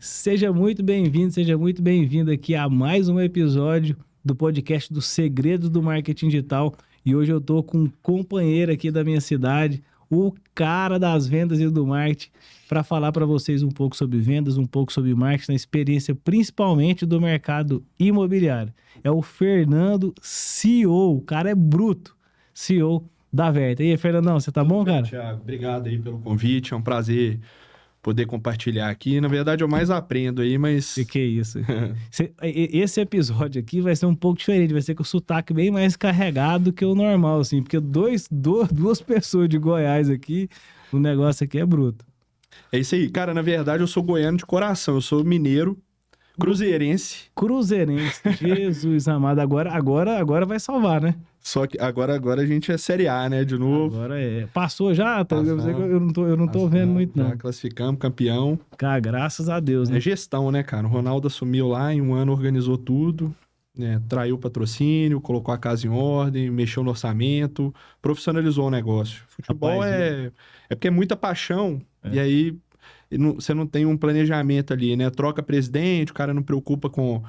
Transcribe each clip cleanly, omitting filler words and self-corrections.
Seja muito bem-vindo, seja muito bem-vindo aqui a mais um episódio do podcast dos Segredos do Marketing Digital. E hoje eu tô com um companheiro aqui da minha cidade, o cara das vendas e do marketing, para falar para vocês um pouco sobre vendas, um pouco sobre marketing, a experiência principalmente do mercado imobiliário. É o Fernando, CEO, o cara é bruto, CEO da Verta. E aí, Fernandão, você tá bom, cara? Thiago, obrigado aí pelo convite, é um prazer poder compartilhar aqui. Na verdade, eu mais aprendo aí, mas... Que é isso? Esse episódio aqui vai ser um pouco diferente, vai ser com o sotaque bem mais carregado que o normal, assim, porque duas pessoas de Goiás aqui, o negócio aqui é bruto. É isso aí. Cara, na verdade, eu sou goiano de coração, eu sou mineiro, cruzeirense. Cruzeirense, Jesus amado, agora vai salvar, né? Só que agora a gente é Série A, né, de novo. Agora é. Passou já? Passamos, Eu não tô vendo muito, não. Já classificamos, campeão. Cara, graças a Deus, né? É gestão, né, cara? O Ronaldo assumiu lá, em um ano organizou tudo, né? Traiu o patrocínio, colocou a casa em ordem, mexeu no orçamento, profissionalizou o negócio. Futebol Rapaz, é porque é muita paixão, e aí você não tem um planejamento ali, né? Troca presidente, o cara não preocupa com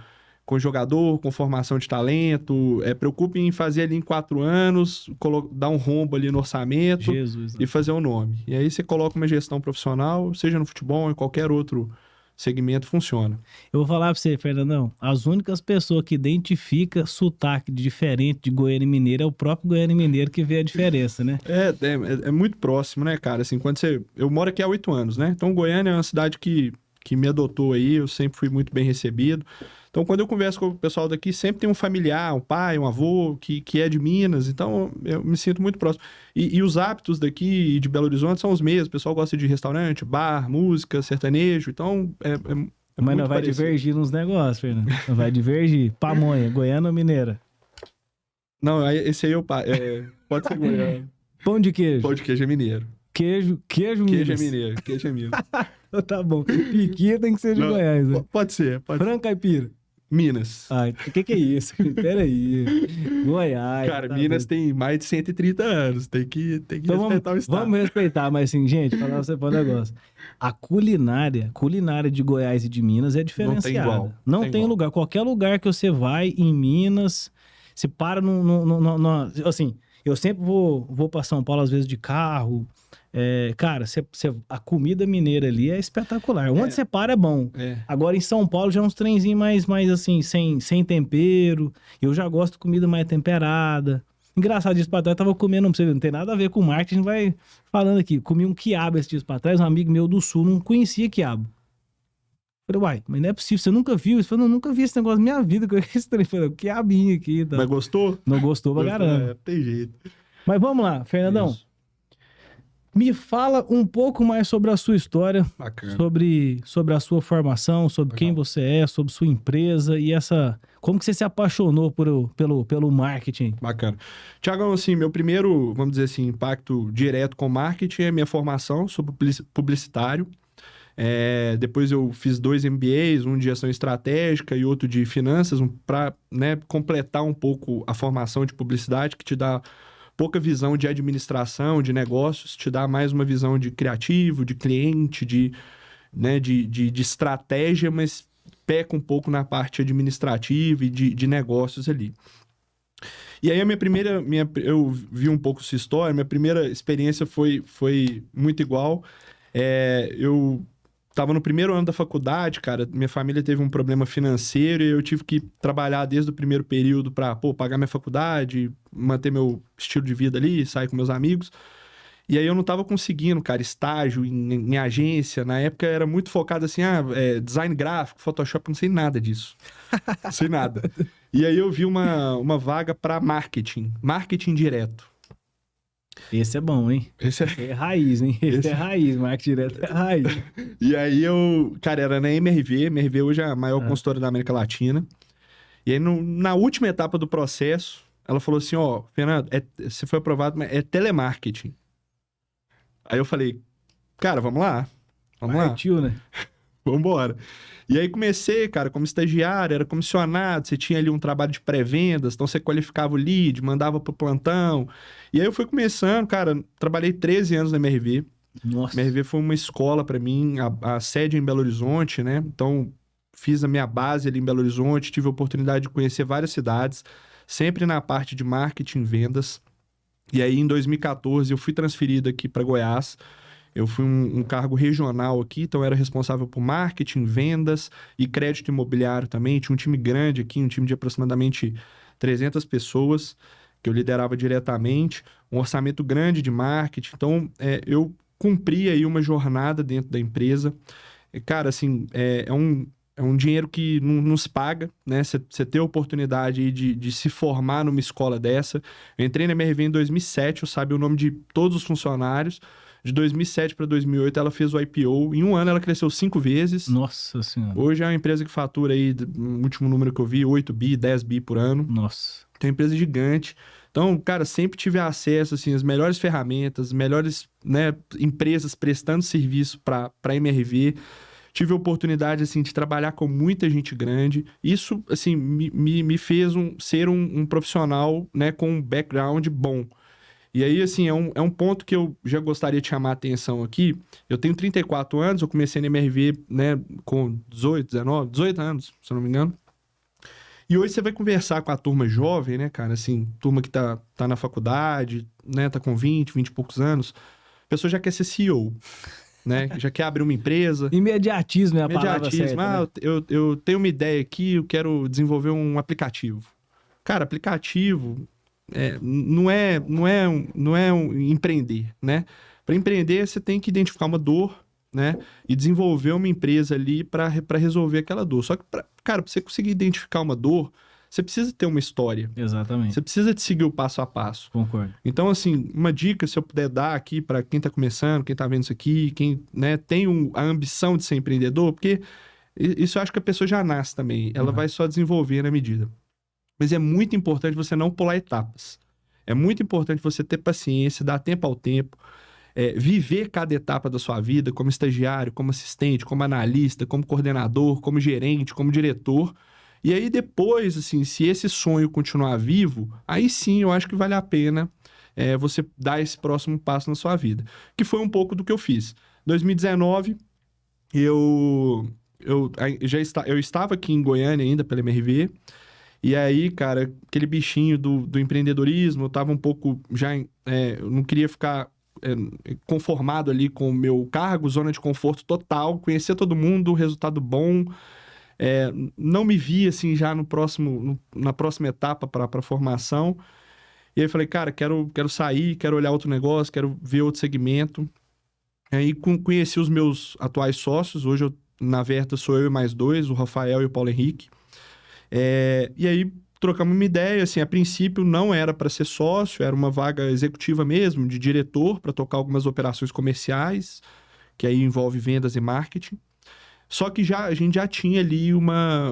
jogador, com formação de talento, preocupa em fazer ali em 4 anos, dar um rombo ali no orçamento Jesus, e fazer o nome. E aí você coloca uma gestão profissional, seja no futebol ou em qualquer outro segmento, funciona. Eu vou falar pra você, Fernandão, as únicas pessoas que identificam sotaque diferente de goiano e mineiro é o próprio goiano e mineiro que vê a diferença, né? É muito próximo, né, cara? Assim, eu moro aqui há 8 anos, né? Então, Goiânia é uma cidade que me adotou aí, eu sempre fui muito bem recebido. Então, quando eu converso com o pessoal daqui, sempre tem um familiar, um pai, um avô, que é de Minas. Então, eu me sinto muito próximo. E os hábitos daqui de Belo Horizonte são os mesmos. O pessoal gosta de restaurante, bar, música, sertanejo. Então, Mas não vai parecido. divergir nos negócios, Fernando. Não vai divergir. Pamonha, goiana ou mineira? Não, esse aí pode ser goiano. Pão de queijo. Pão de queijo é mineiro. Queijo Queijo Minas. é mineiro, queijo é mineiro. Tá bom. Piquinha tem que ser de Não, Goiás, né? Pode ser. Frango caipira. Minas. Ai, o que é isso? Peraí. Goiás. Cara, tá Minas doido. tem mais de 130 anos. Tem que Então respeitar o estado. vamos respeitar, mas assim, gente, falar pra você um negócio. A culinária de Goiás e de Minas é diferenciada. igual. Não Tem tem igual. lugar. Qualquer lugar que você vai em Minas, se para assim, eu sempre vou pra São Paulo, às vezes, de carro. Cara, a comida mineira ali é espetacular. Onde você para é bom. Agora em São Paulo já é uns trenzinhos mais assim, sem tempero. Eu já gosto de comida mais temperada. Engraçado, dias pra trás, eu tava comendo, pra você ver, não tem nada a ver com marketing, a gente vai falando aqui. Comi um quiabo esses dias pra trás, um amigo meu do sul não conhecia quiabo. Falei, uai, mas não é possível, você nunca viu? Ele falou, não, nunca vi esse negócio na minha vida, que é estranho. Falei, quiabinho aqui. Tá. Mas gostou? Não gostou pra caramba. Tem jeito. Mas vamos lá, Fernandão. Isso. Me fala um pouco mais sobre a sua história, Bacana. sobre a sua formação, sobre quem você é, sobre sua empresa e como que você se apaixonou pelo marketing? Bacana. Tiagão, assim, meu primeiro, vamos dizer assim, impacto direto com marketing é minha formação. Sou publicitário. Depois eu fiz 2 MBAs, um de gestão estratégica e outro de finanças, para completar um pouco a formação de publicidade, que te dá pouca visão de administração, de negócios, te dá mais uma visão de criativo, de cliente, de estratégia, mas peca um pouco na parte administrativa e de negócios ali. E aí eu vi um pouco sua história, minha primeira experiência foi muito igual. Eu estava no primeiro ano da faculdade, cara, minha família teve um problema financeiro e eu tive que trabalhar desde o primeiro período para pagar minha faculdade, manter meu estilo de vida ali, sair com meus amigos. E aí eu não estava conseguindo, cara, estágio em agência. Na época era muito focado assim, design gráfico, Photoshop, não sei nada disso. Não sei nada. E aí eu vi uma vaga para marketing direto. Esse é bom, hein? Esse é raiz, hein? Esse é raiz, marketing direto é raiz. E aí cara, era na MRV hoje é a maior consultora da América Latina. E aí na última etapa do processo, ela falou assim, Fernando, você foi aprovado, mas é telemarketing. Aí eu falei, cara, vamos lá. Partiu, né? Vambora. E aí comecei, cara, como estagiário, era comissionado, você tinha ali um trabalho de pré-vendas, então você qualificava o lead, mandava pro plantão. E aí eu fui começando, cara, trabalhei 13 anos na MRV, Nossa. MRV foi uma escola para mim, a sede é em Belo Horizonte, né? Então, fiz a minha base ali em Belo Horizonte, tive a oportunidade de conhecer várias cidades, sempre na parte de marketing e vendas. E aí, em 2014, eu fui transferido aqui para Goiás. Eu fui um cargo regional aqui, então eu era responsável por marketing, vendas e crédito imobiliário também. Tinha um time grande aqui, um time de aproximadamente 300 pessoas, que eu liderava diretamente, um orçamento grande de marketing. Então, eu cumpri aí uma jornada dentro da empresa. Cara, assim, é um dinheiro que não nos paga, né? Você ter a oportunidade aí de se formar numa escola dessa. Eu entrei na MRV em 2007, eu sabia o nome de todos os funcionários. De 2007 para 2008, ela fez o IPO. Em um ano, ela cresceu 5 vezes. Nossa Senhora. Hoje é uma empresa que fatura aí, no último número que eu vi, 8 bi, 10 bi por ano. Nossa. Tem uma empresa gigante. Então, cara, sempre tive acesso, assim, às melhores ferramentas, as melhores, né, empresas prestando serviço para a MRV. Tive a oportunidade, assim, de trabalhar com muita gente grande. Isso, assim, me fez ser um profissional, né, com um background bom. E aí, assim, é um ponto que eu já gostaria de chamar a atenção aqui. Eu tenho 34 anos, eu comecei na MRV, né, com 18 anos, se eu não me engano. E hoje você vai conversar com a turma jovem, né, cara, assim, turma que tá na faculdade, né, tá com 20 e poucos anos. A pessoa já quer ser CEO, né, já quer abrir uma empresa. Imediatismo é a palavra certa, né? Eu tenho uma ideia aqui, eu quero desenvolver um aplicativo. Cara, aplicativo... não é empreender, né? Para empreender, você tem que identificar uma dor, né? E desenvolver uma empresa ali para resolver aquela dor. Só que, cara, para você conseguir identificar uma dor, você precisa ter uma história. Exatamente. Você precisa de seguir o passo a passo. Concordo. Então, assim, uma dica, se eu puder dar aqui para quem está começando, quem está vendo isso aqui, quem, né, tem a ambição de ser empreendedor, porque isso eu acho que a pessoa já nasce também. Ela vai só desenvolver na medida. Mas é muito importante você não pular etapas. É muito importante você ter paciência, dar tempo ao tempo, viver cada etapa da sua vida, como estagiário, como assistente, como analista, como coordenador, como gerente, como diretor. E aí depois, assim, se esse sonho continuar vivo, aí sim eu acho que vale a pena você dar esse próximo passo na sua vida. Que foi um pouco do que eu fiz. Em 2019, eu estava aqui em Goiânia ainda, pela MRV. E aí, cara, aquele bichinho do empreendedorismo, eu tava um pouco já... eu não queria ficar conformado ali com o meu cargo, zona de conforto total, conhecer todo mundo, resultado bom. Não me vi, assim, já na próxima etapa para a formação. E aí eu falei, cara, quero sair, quero olhar outro negócio, quero ver outro segmento. Aí conheci os meus atuais sócios. Hoje, na Verta, sou eu e mais 2, o Rafael e o Paulo Henrique. E aí trocamos uma ideia, assim, a princípio não era para ser sócio, era uma vaga executiva mesmo, de diretor, para tocar algumas operações comerciais, que aí envolve vendas e marketing. Só que a gente já tinha ali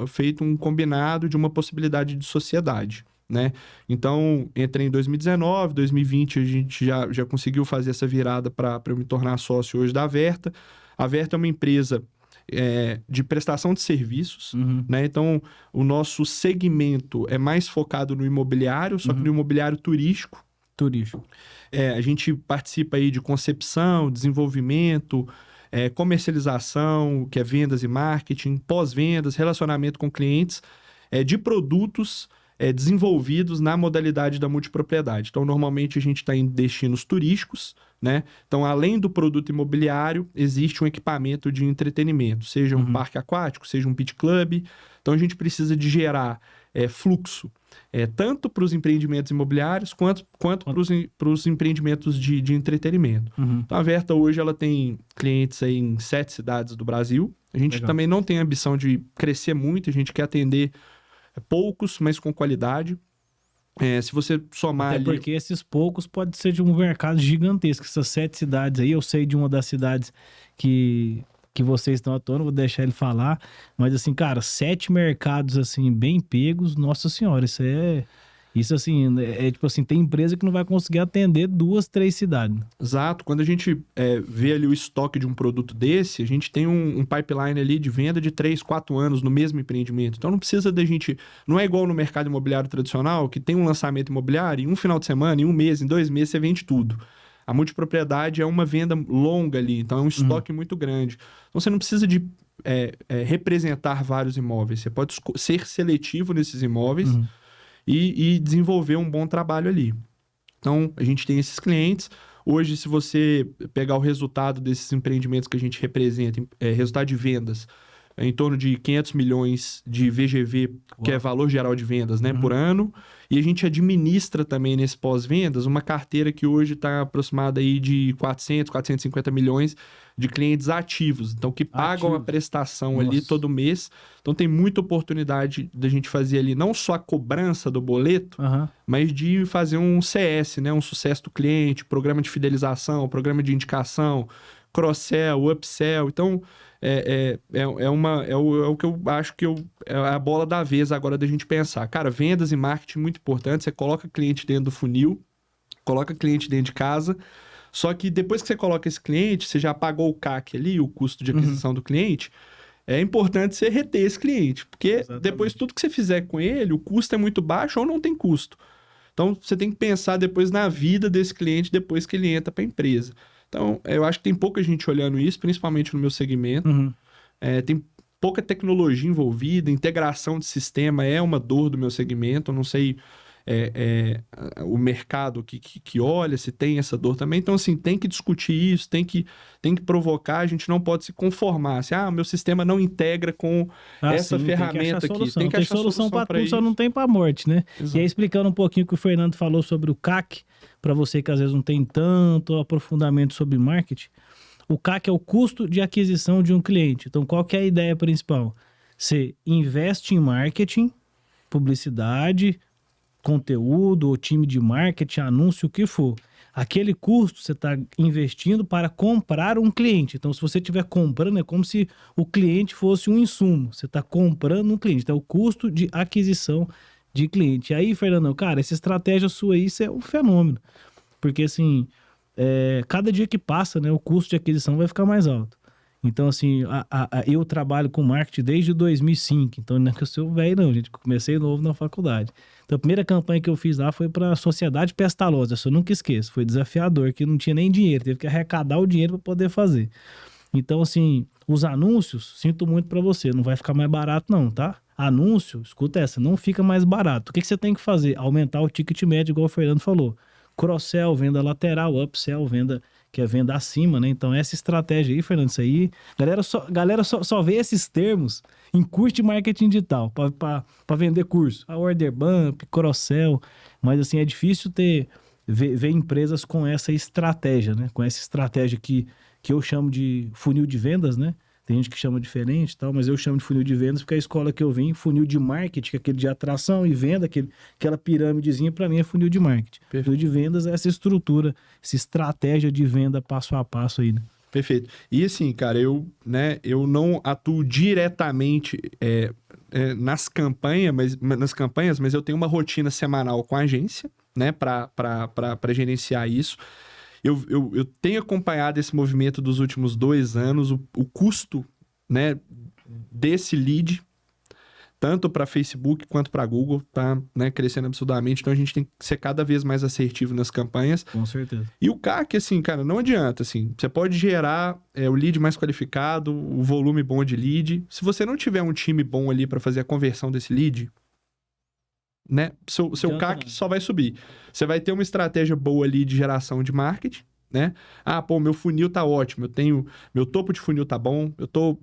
feito um combinado de uma possibilidade de sociedade, né? Então, entrei em 2019, 2020 a gente já conseguiu fazer essa virada para eu me tornar sócio hoje da Verta. A Verta é uma empresa... de prestação de serviços, né? Então, o nosso segmento é mais focado no imobiliário, só que no imobiliário turístico. A gente participa aí de concepção, desenvolvimento, comercialização, que é vendas e marketing, pós-vendas, relacionamento com clientes, de produtos desenvolvidos na modalidade da multipropriedade. Então, normalmente a gente está em destinos turísticos, né? Então, além do produto imobiliário, existe um equipamento de entretenimento, seja um parque aquático, seja um beach club. Então, a gente precisa de gerar fluxo, tanto para os empreendimentos imobiliários, quanto para os empreendimentos de entretenimento. Então, a Verta hoje ela tem clientes aí em 7 cidades do Brasil. A gente também não tem a ambição de crescer muito, a gente quer atender poucos, mas com qualidade. Se você somar Até porque esses poucos pode ser de um mercado gigantesco. Essas 7 cidades aí, eu sei de uma das cidades que vocês estão atuando, vou deixar ele falar. Mas assim, cara, 7 mercados assim, bem pegos, nossa senhora, isso assim, tipo assim, tem empresa que não vai conseguir atender 2, 3 cidades. Exato. Quando a gente vê ali o estoque de um produto desse, a gente tem um pipeline ali de venda de 3, 4 anos no mesmo empreendimento. Então não precisa da gente... Não é igual no mercado imobiliário tradicional, que tem um lançamento imobiliário, em um final de semana, em um mês, em 2 meses, você vende tudo. A multipropriedade é uma venda longa ali, então é um estoque muito grande. Então você não precisa de representar vários imóveis, você pode ser seletivo nesses imóveis e desenvolver um bom trabalho ali. Então, a gente tem esses clientes. Hoje, se você pegar o resultado desses empreendimentos que a gente representa, resultado de vendas, em torno de 500 milhões de VGV, que é valor geral de vendas, né, por ano. E a gente administra também nesse pós-vendas uma carteira que hoje está aproximada aí de 400, 450 milhões de clientes ativos. Então, que pagam a prestação ali todo mês. Então, tem muita oportunidade da gente fazer ali não só a cobrança do boleto, mas de fazer um CS, né, um sucesso do cliente, programa de fidelização, programa de indicação, cross-sell, upsell. Então, é o que eu acho que é a bola da vez agora da gente pensar. Cara, vendas e marketing muito importante. Você coloca cliente dentro do funil, coloca cliente dentro de casa. Só que depois que você coloca esse cliente, você já pagou o CAC ali, o custo de aquisição do cliente. É importante você reter esse cliente, porque depois tudo que você fizer com ele, o custo é muito baixo ou não tem custo. Então, você tem que pensar depois na vida desse cliente depois que ele entra para a empresa. Então, eu acho que tem pouca gente olhando isso, principalmente no meu segmento. Tem pouca tecnologia envolvida, integração de sistema é uma dor do meu segmento. Eu não sei o mercado que olha se tem essa dor também. Então, assim, tem que discutir isso, tem que provocar. A gente não pode se conformar. Assim, meu sistema não integra com essa ferramenta aqui. Tem que achar solução para tudo, só não tem para morte, né? Exato. E aí, explicando um pouquinho o que o Fernando falou sobre o CAC, para você que às vezes não tem tanto aprofundamento sobre marketing, o CAC é o custo de aquisição de um cliente. Então, qual que é a ideia principal? Você investe em marketing, publicidade, conteúdo, ou time de marketing, anúncio, o que for. Aquele custo você está investindo para comprar um cliente. Então, se você estiver comprando, é como se o cliente fosse um insumo. Você está comprando um cliente. Então, é o custo de aquisição de cliente. E aí, Fernandão, cara, essa estratégia sua aí, isso é um fenômeno. Porque, assim, cada dia que passa, né, o custo de aquisição vai ficar mais alto. Então, assim, eu trabalho com marketing desde 2005. Então, não é que eu sou velho, não, gente. Comecei novo na faculdade. Então, a primeira campanha que eu fiz lá foi para a Sociedade Pestalosa. Isso eu nunca esqueço. Foi desafiador, que não tinha nem dinheiro. Teve que arrecadar o dinheiro para poder fazer. Então, assim, os anúncios, sinto muito para você. Não vai ficar mais barato, não, tá? Anúncio, escuta essa, não fica mais barato. O que você tem que fazer? Aumentar o ticket médio, igual o Fernando falou. Cross-sell, venda lateral, upsell, venda que é venda acima, né? Então, essa estratégia aí, Fernando, isso aí... Galera só vê esses termos em curso de marketing digital, para vender curso. A order bump, cross-sell, mas assim, é difícil ver empresas com essa estratégia, né? Com essa estratégia que eu chamo de funil de vendas, né? Tem gente que chama diferente e tal, mas eu chamo de funil de vendas porque a escola que eu vim, funil de marketing, que é aquele de atração e venda, aquela pirâmidezinha, para mim é funil de marketing. Perfeito. Funil de vendas é essa estrutura, essa estratégia de venda passo a passo aí, né? Perfeito. E assim, cara, eu não atuo diretamente nas campanhas, mas eu tenho uma rotina semanal com a agência, né, para gerenciar isso. Eu tenho acompanhado esse movimento dos últimos 2 anos, o custo, né, desse lead, tanto para Facebook quanto para Google, tá, né, crescendo absurdamente. Então, a gente tem que ser cada vez mais assertivo nas campanhas. Com certeza. E o CAC, assim, cara, não adianta, assim, você pode gerar o lead mais qualificado, o volume bom de lead. Se você não tiver um time bom ali para fazer a conversão desse lead, né, seu CAC só vai subir. Você vai ter uma estratégia boa ali de geração de marketing, né? Meu funil tá ótimo, meu topo de funil tá bom, eu tô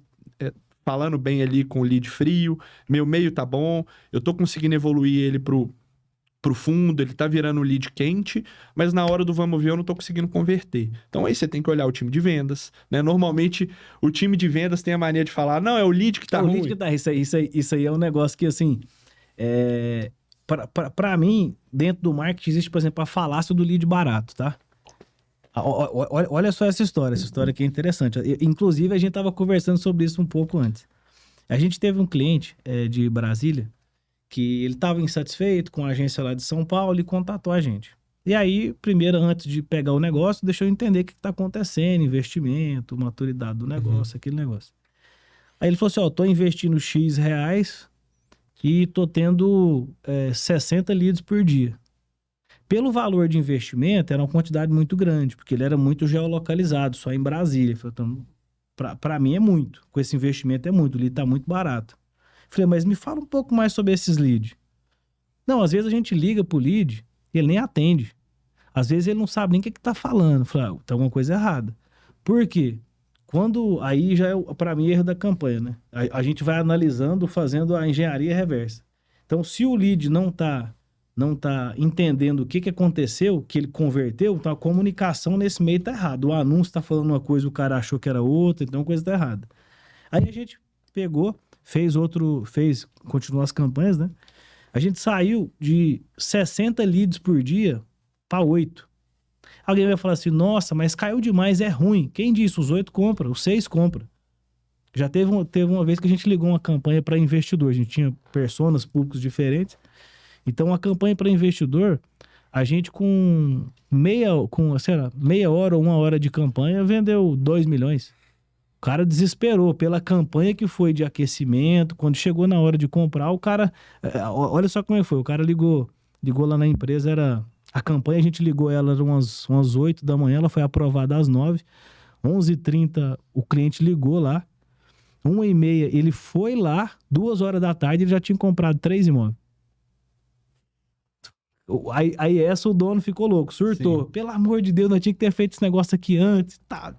falando bem ali com o lead frio, meu meio tá bom, eu tô conseguindo evoluir ele pro fundo, ele tá virando um lead quente, mas na hora do vamos ver eu não tô conseguindo converter. Então aí você tem que olhar o time de vendas, né? Normalmente o time de vendas tem a mania de falar, não, é o lead que tá ruim. O lead que tá, isso aí é um negócio que, assim, para mim, dentro do marketing existe, por exemplo, a falácia do lead barato, tá? Olha só essa história aqui é interessante. Inclusive, a gente tava conversando sobre isso um pouco antes. A gente teve um cliente de Brasília que ele estava insatisfeito com a agência lá de São Paulo e contatou a gente. E aí, primeiro, antes de pegar o negócio, deixa eu entender o que está acontecendo, investimento, maturidade do negócio, aquele negócio. Aí ele falou assim, tô investindo X reais e tô tendo 60 leads por dia. Pelo valor de investimento, era uma quantidade muito grande, porque ele era muito geolocalizado, só em Brasília. Eu falei, então, para mim é muito, com esse investimento é muito, o lead tá muito barato. Eu falei, mas me fala um pouco mais sobre esses leads. Não, às vezes a gente liga pro lead e ele nem atende. Às vezes ele não sabe nem o que tá falando. Eu falei, tem alguma coisa errada. Por quê? Aí já é, para mim, erro da campanha, né? A gente vai analisando, fazendo a engenharia reversa. Então, se o lead não tá entendendo o que aconteceu, que ele converteu, então a comunicação nesse meio tá errada. O anúncio tá falando uma coisa, o cara achou que era outra, então a coisa tá errada. Aí a gente pegou, continuou as campanhas, né? A gente saiu de 60 leads por dia para 8. Alguém vai falar assim, nossa, mas caiu demais, é ruim. Quem disse? Os 8 compram, os 6 compram. Já teve uma vez que a gente ligou uma campanha para investidor. A gente tinha personas, públicos diferentes. Então, a campanha para investidor, a gente meia hora ou 1 hora de campanha, vendeu 2 milhões. O cara desesperou pela campanha que foi de aquecimento. Quando chegou na hora de comprar, o cara... Olha só como é que foi. O cara ligou lá na empresa, a campanha, a gente ligou ela, era umas 8 da manhã, ela foi aprovada às 9. 11h30, o cliente ligou lá. 1h30, ele foi lá, 2 horas da tarde, ele já tinha comprado 3 imóveis. Aí o dono ficou louco, surtou. Sim. Pelo amor de Deus, nós tínhamos que ter feito esse negócio aqui antes. Tá,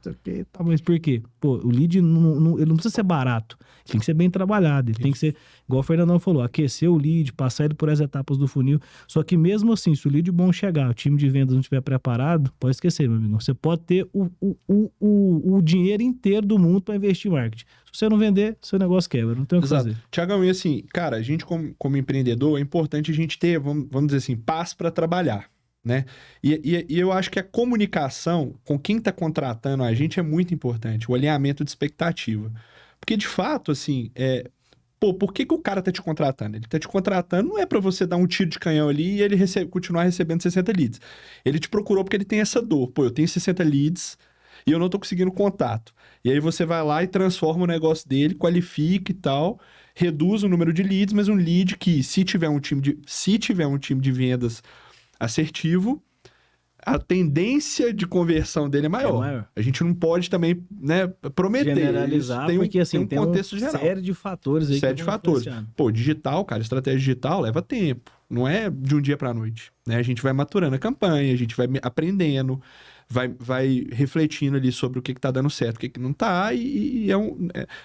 mas por quê? Pô, o lead ele não precisa ser barato. Ele tem que ser bem trabalhado. Ele tem que ser, igual o Fernandão falou, aquecer o lead, passar ele por as etapas do funil. Só que mesmo assim, se o lead bom chegar, o time de vendas não estiver preparado, pode esquecer, meu amigo. Você pode ter o dinheiro inteiro do mundo para investir em marketing. Se você não vender, seu negócio quebra. Não tem o que fazer. Tiagão, e assim, cara, a gente como empreendedor, é importante a gente ter, vamos dizer assim, paz para trabalhar, né? E eu acho que a comunicação com quem está contratando a gente é muito importante, o alinhamento de expectativa. Porque, de fato, assim, por que o cara tá te contratando? Ele tá te contratando não é para você dar um tiro de canhão ali e ele continuar recebendo 60 leads. Ele te procurou porque ele tem essa dor. Pô, eu tenho 60 leads e eu não tô conseguindo contato. E aí você vai lá e transforma o negócio dele, qualifica e tal, reduz o número de leads, mas um lead que, se tiver um time de vendas assertivo, a tendência de conversão dele é maior. A gente não pode também, né, prometer. Generalizar, porque assim, tem um contexto geral. Série de fatores aí. Série de fatores. Pô, digital, cara, estratégia digital leva tempo. Não é de um dia para a noite. Né? A gente vai maturando a campanha, a gente vai aprendendo, vai refletindo ali sobre o que tá dando certo, o que não tá,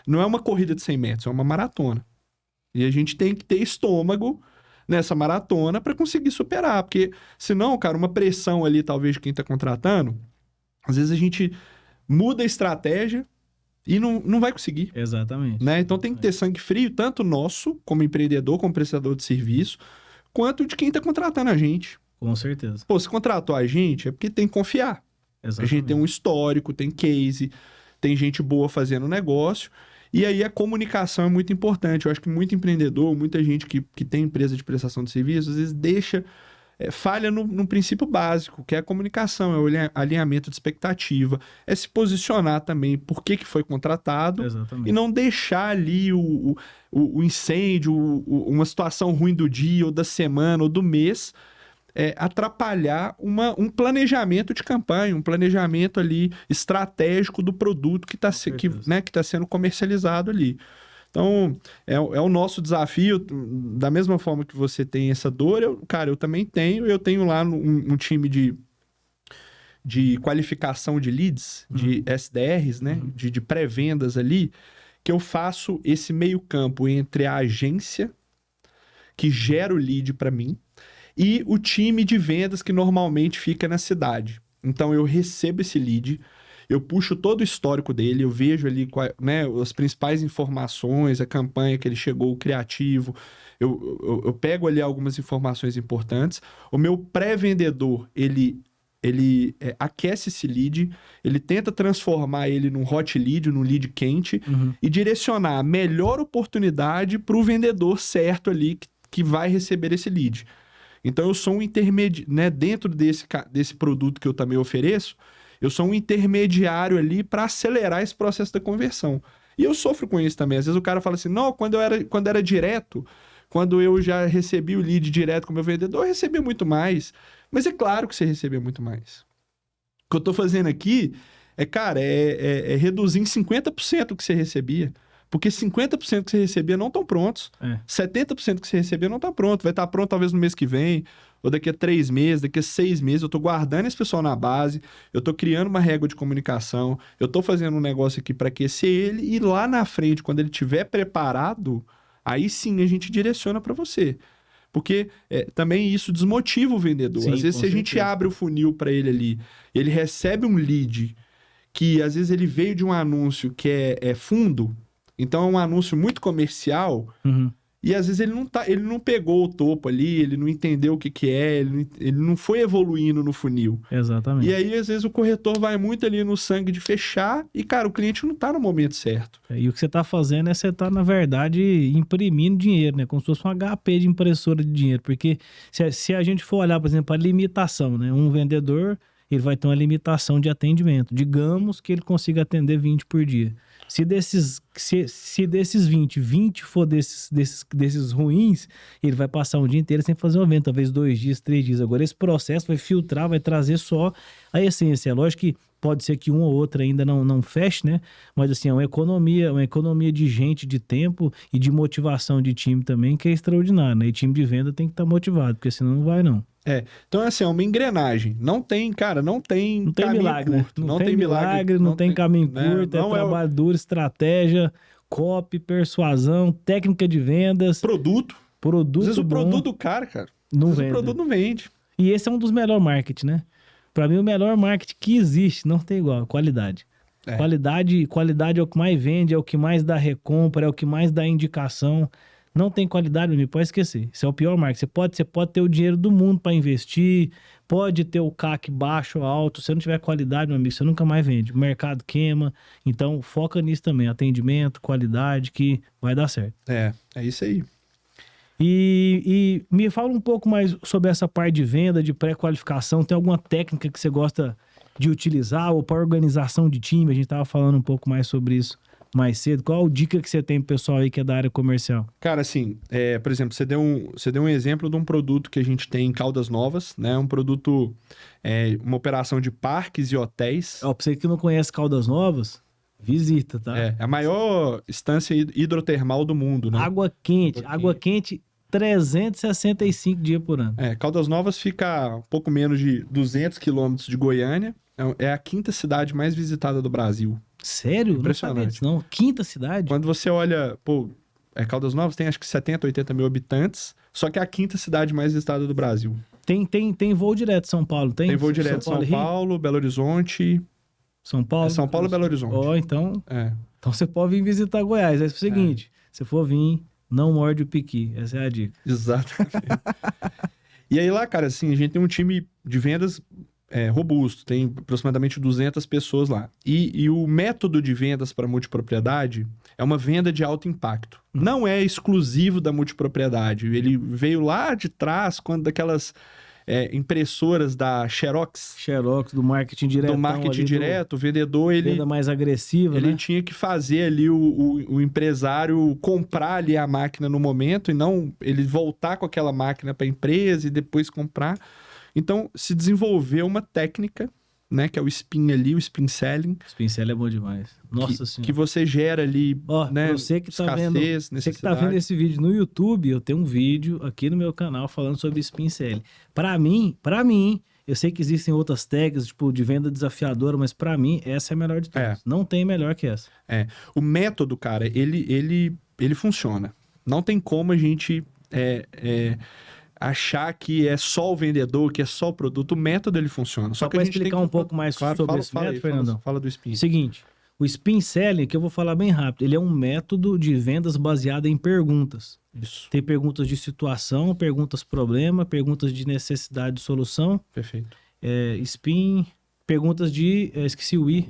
não é uma corrida de 100 metros, é uma maratona. E a gente tem que ter estômago nessa maratona para conseguir superar, porque senão, cara, uma pressão ali, talvez, de quem tá contratando, às vezes a gente muda a estratégia e não vai conseguir. Exatamente. Né? Então tem que ter sangue frio, tanto nosso, como empreendedor, como prestador de serviço, quanto de quem tá contratando a gente. Com certeza. Pô, se contratou a gente, é porque tem que confiar. Exatamente. A gente tem um histórico, tem case, tem gente boa fazendo negócio. E aí a comunicação é muito importante. Eu acho que muito empreendedor, muita gente que tem empresa de prestação de serviços, às vezes falha no princípio básico, que é a comunicação, é o alinhamento de expectativa, é se posicionar também por que foi contratado. Exatamente. E não deixar ali o incêndio, uma situação ruim do dia, ou da semana, ou do mês, atrapalhar um planejamento de campanha, um planejamento ali estratégico do produto que está sendo comercializado ali. Então, é o nosso desafio, da mesma forma que você tem essa dor, eu também tenho. Eu tenho lá um time de qualificação de leads, de SDRs, né? De pré-vendas ali, que eu faço esse meio campo entre a agência, que gera o lead para mim, e o time de vendas que normalmente fica na cidade. Então, eu recebo esse lead, eu puxo todo o histórico dele, eu vejo ali, né, as principais informações, a campanha que ele chegou, o criativo, eu pego ali algumas informações importantes. O meu pré-vendedor, ele aquece esse lead, ele tenta transformar ele num hot lead, num lead quente, e direcionar a melhor oportunidade para o vendedor certo ali que vai receber esse lead. Então, eu sou um intermediário, né, dentro desse produto que eu também ofereço, eu sou um intermediário ali para acelerar esse processo da conversão. E eu sofro com isso também. Às vezes o cara fala assim, não, quando era direto, quando eu já recebi o lead direto com o meu vendedor, eu recebi muito mais. Mas é claro que você recebia muito mais. O que eu tô fazendo aqui é reduzir em 50% o que você recebia. Porque 50% que você recebia não estão prontos. 70% que você recebia não está pronto. Vai estar pronto talvez no mês que vem, ou daqui a 3 meses, daqui a 6 meses. Eu estou guardando esse pessoal na base, eu estou criando uma régua de comunicação, eu estou fazendo um negócio aqui para aquecer ele, e lá na frente, quando ele estiver preparado, aí sim a gente direciona para você. Porque também isso desmotiva o vendedor. Sim, às vezes, com se a gente certeza. abre o funil para ele ali, ele recebe um lead que às vezes ele veio de um anúncio que é fundo, então é um anúncio muito comercial, e às vezes ele não pegou o topo ali, ele não entendeu o que é, ele não foi evoluindo no funil. Exatamente. E aí, às vezes, o corretor vai muito ali no sangue de fechar e, cara, o cliente não tá no momento certo. E o que você tá fazendo você tá, na verdade, imprimindo dinheiro, né? Como se fosse um HP de impressora de dinheiro. Porque se a gente for olhar, por exemplo, a limitação, né? Um vendedor, ele vai ter uma limitação de atendimento. Digamos que ele consiga atender 20 por dia. Se desses 20 for desses ruins, ele vai passar um dia inteiro sem fazer uma venda, talvez 2 dias, 3 dias. Agora, esse processo vai filtrar, vai trazer só a essência. É lógico que pode ser que um ou outro ainda não feche, né? Mas assim, é uma economia de gente, de tempo e de motivação de time também, que é extraordinária, né? E time de venda tem que estar motivado, porque senão não vai, não. Então, assim, é uma engrenagem. Não tem caminho milagre, curto. né? Não tem milagre, não tem caminho curto, é trabalho duro, estratégia, copy, persuasão, técnica de vendas. Produto. Às vezes o produto do cara, não às vezes vende. o produto não vende. E esse é um dos melhores marketing, né? Pra mim, o melhor marketing que existe, não tem igual, qualidade. Qualidade é o que mais vende, é o que mais dá recompra, é o que mais dá indicação. Não tem qualidade, meu amigo, pode esquecer. Isso é o pior marketing. Você pode ter o dinheiro do mundo para investir, pode ter o CAC baixo ou alto. Se não tiver qualidade, meu amigo, você nunca mais vende. O mercado queima. Então, foca nisso também. Atendimento, qualidade, que vai dar certo. É isso aí. E me fala um pouco mais sobre essa parte de venda, de pré-qualificação. Tem alguma técnica que você gosta de utilizar ou para organização de time? A gente estava falando um pouco mais sobre isso mais cedo. Qual a dica que você tem pro pessoal aí que é da área comercial? Cara, assim, por exemplo, você deu um exemplo de um produto que a gente tem em Caldas Novas, né? Um produto, uma operação de parques e hotéis. Pra você que não conhece Caldas Novas, visita, tá? É a maior estância hidrotermal do mundo, né? Água quente 365 dias por ano. Caldas Novas fica um pouco menos de 200 quilômetros de Goiânia. É a 5ª cidade mais visitada do Brasil. Sério? Impressionante. Não, 5ª cidade? Quando você olha, Caldas Novas tem acho que 70, 80 mil habitantes, só que é a 5ª cidade mais visitada do Brasil. Tem voo direto de São Paulo, tem? Tem voo direto de São Paulo, Belo Horizonte. São Paulo? São Paulo e Belo Horizonte. Então você pode vir visitar Goiás. É o seguinte, se for vir, não morde o piqui. Essa é a dica. Exatamente. E aí lá, cara, assim, a gente tem um time de vendas robusto, tem aproximadamente 200 pessoas lá. E o método de vendas para multipropriedade é uma venda de alto impacto. Não é exclusivo da multipropriedade. Ele veio lá de trás, quando daquelas impressoras da Xerox. Do marketing direto. Do marketing direto, o vendedor, ele... Venda mais agressiva, ele né? tinha que fazer ali o empresário comprar ali a máquina no momento e não ele voltar com aquela máquina para a empresa e depois comprar. Então, se desenvolveu uma técnica, né, que é o spin ali, o spin selling. Spin selling é bom demais. Nossa Senhora. Que você gera ali, né, você que tá vendo, você que tá vendo esse vídeo no YouTube, eu tenho um vídeo aqui no meu canal falando sobre spin selling. Para mim, eu sei que existem outras técnicas, tipo, de venda desafiadora, mas para mim, essa é a melhor de todas. Não tem melhor que essa. O método, cara, ele funciona. Não tem como a gente achar que é só o vendedor, que é só o produto. O método, ele funciona. Só que a gente explicar um pouco mais sobre esse método, Fernandão. Fala do spin. Seguinte, o spin selling, que eu vou falar bem rápido, ele é um método de vendas baseado em perguntas. Isso. Tem perguntas de situação, perguntas problema, perguntas de necessidade de solução. Perfeito. Spin, perguntas de... esqueci o I.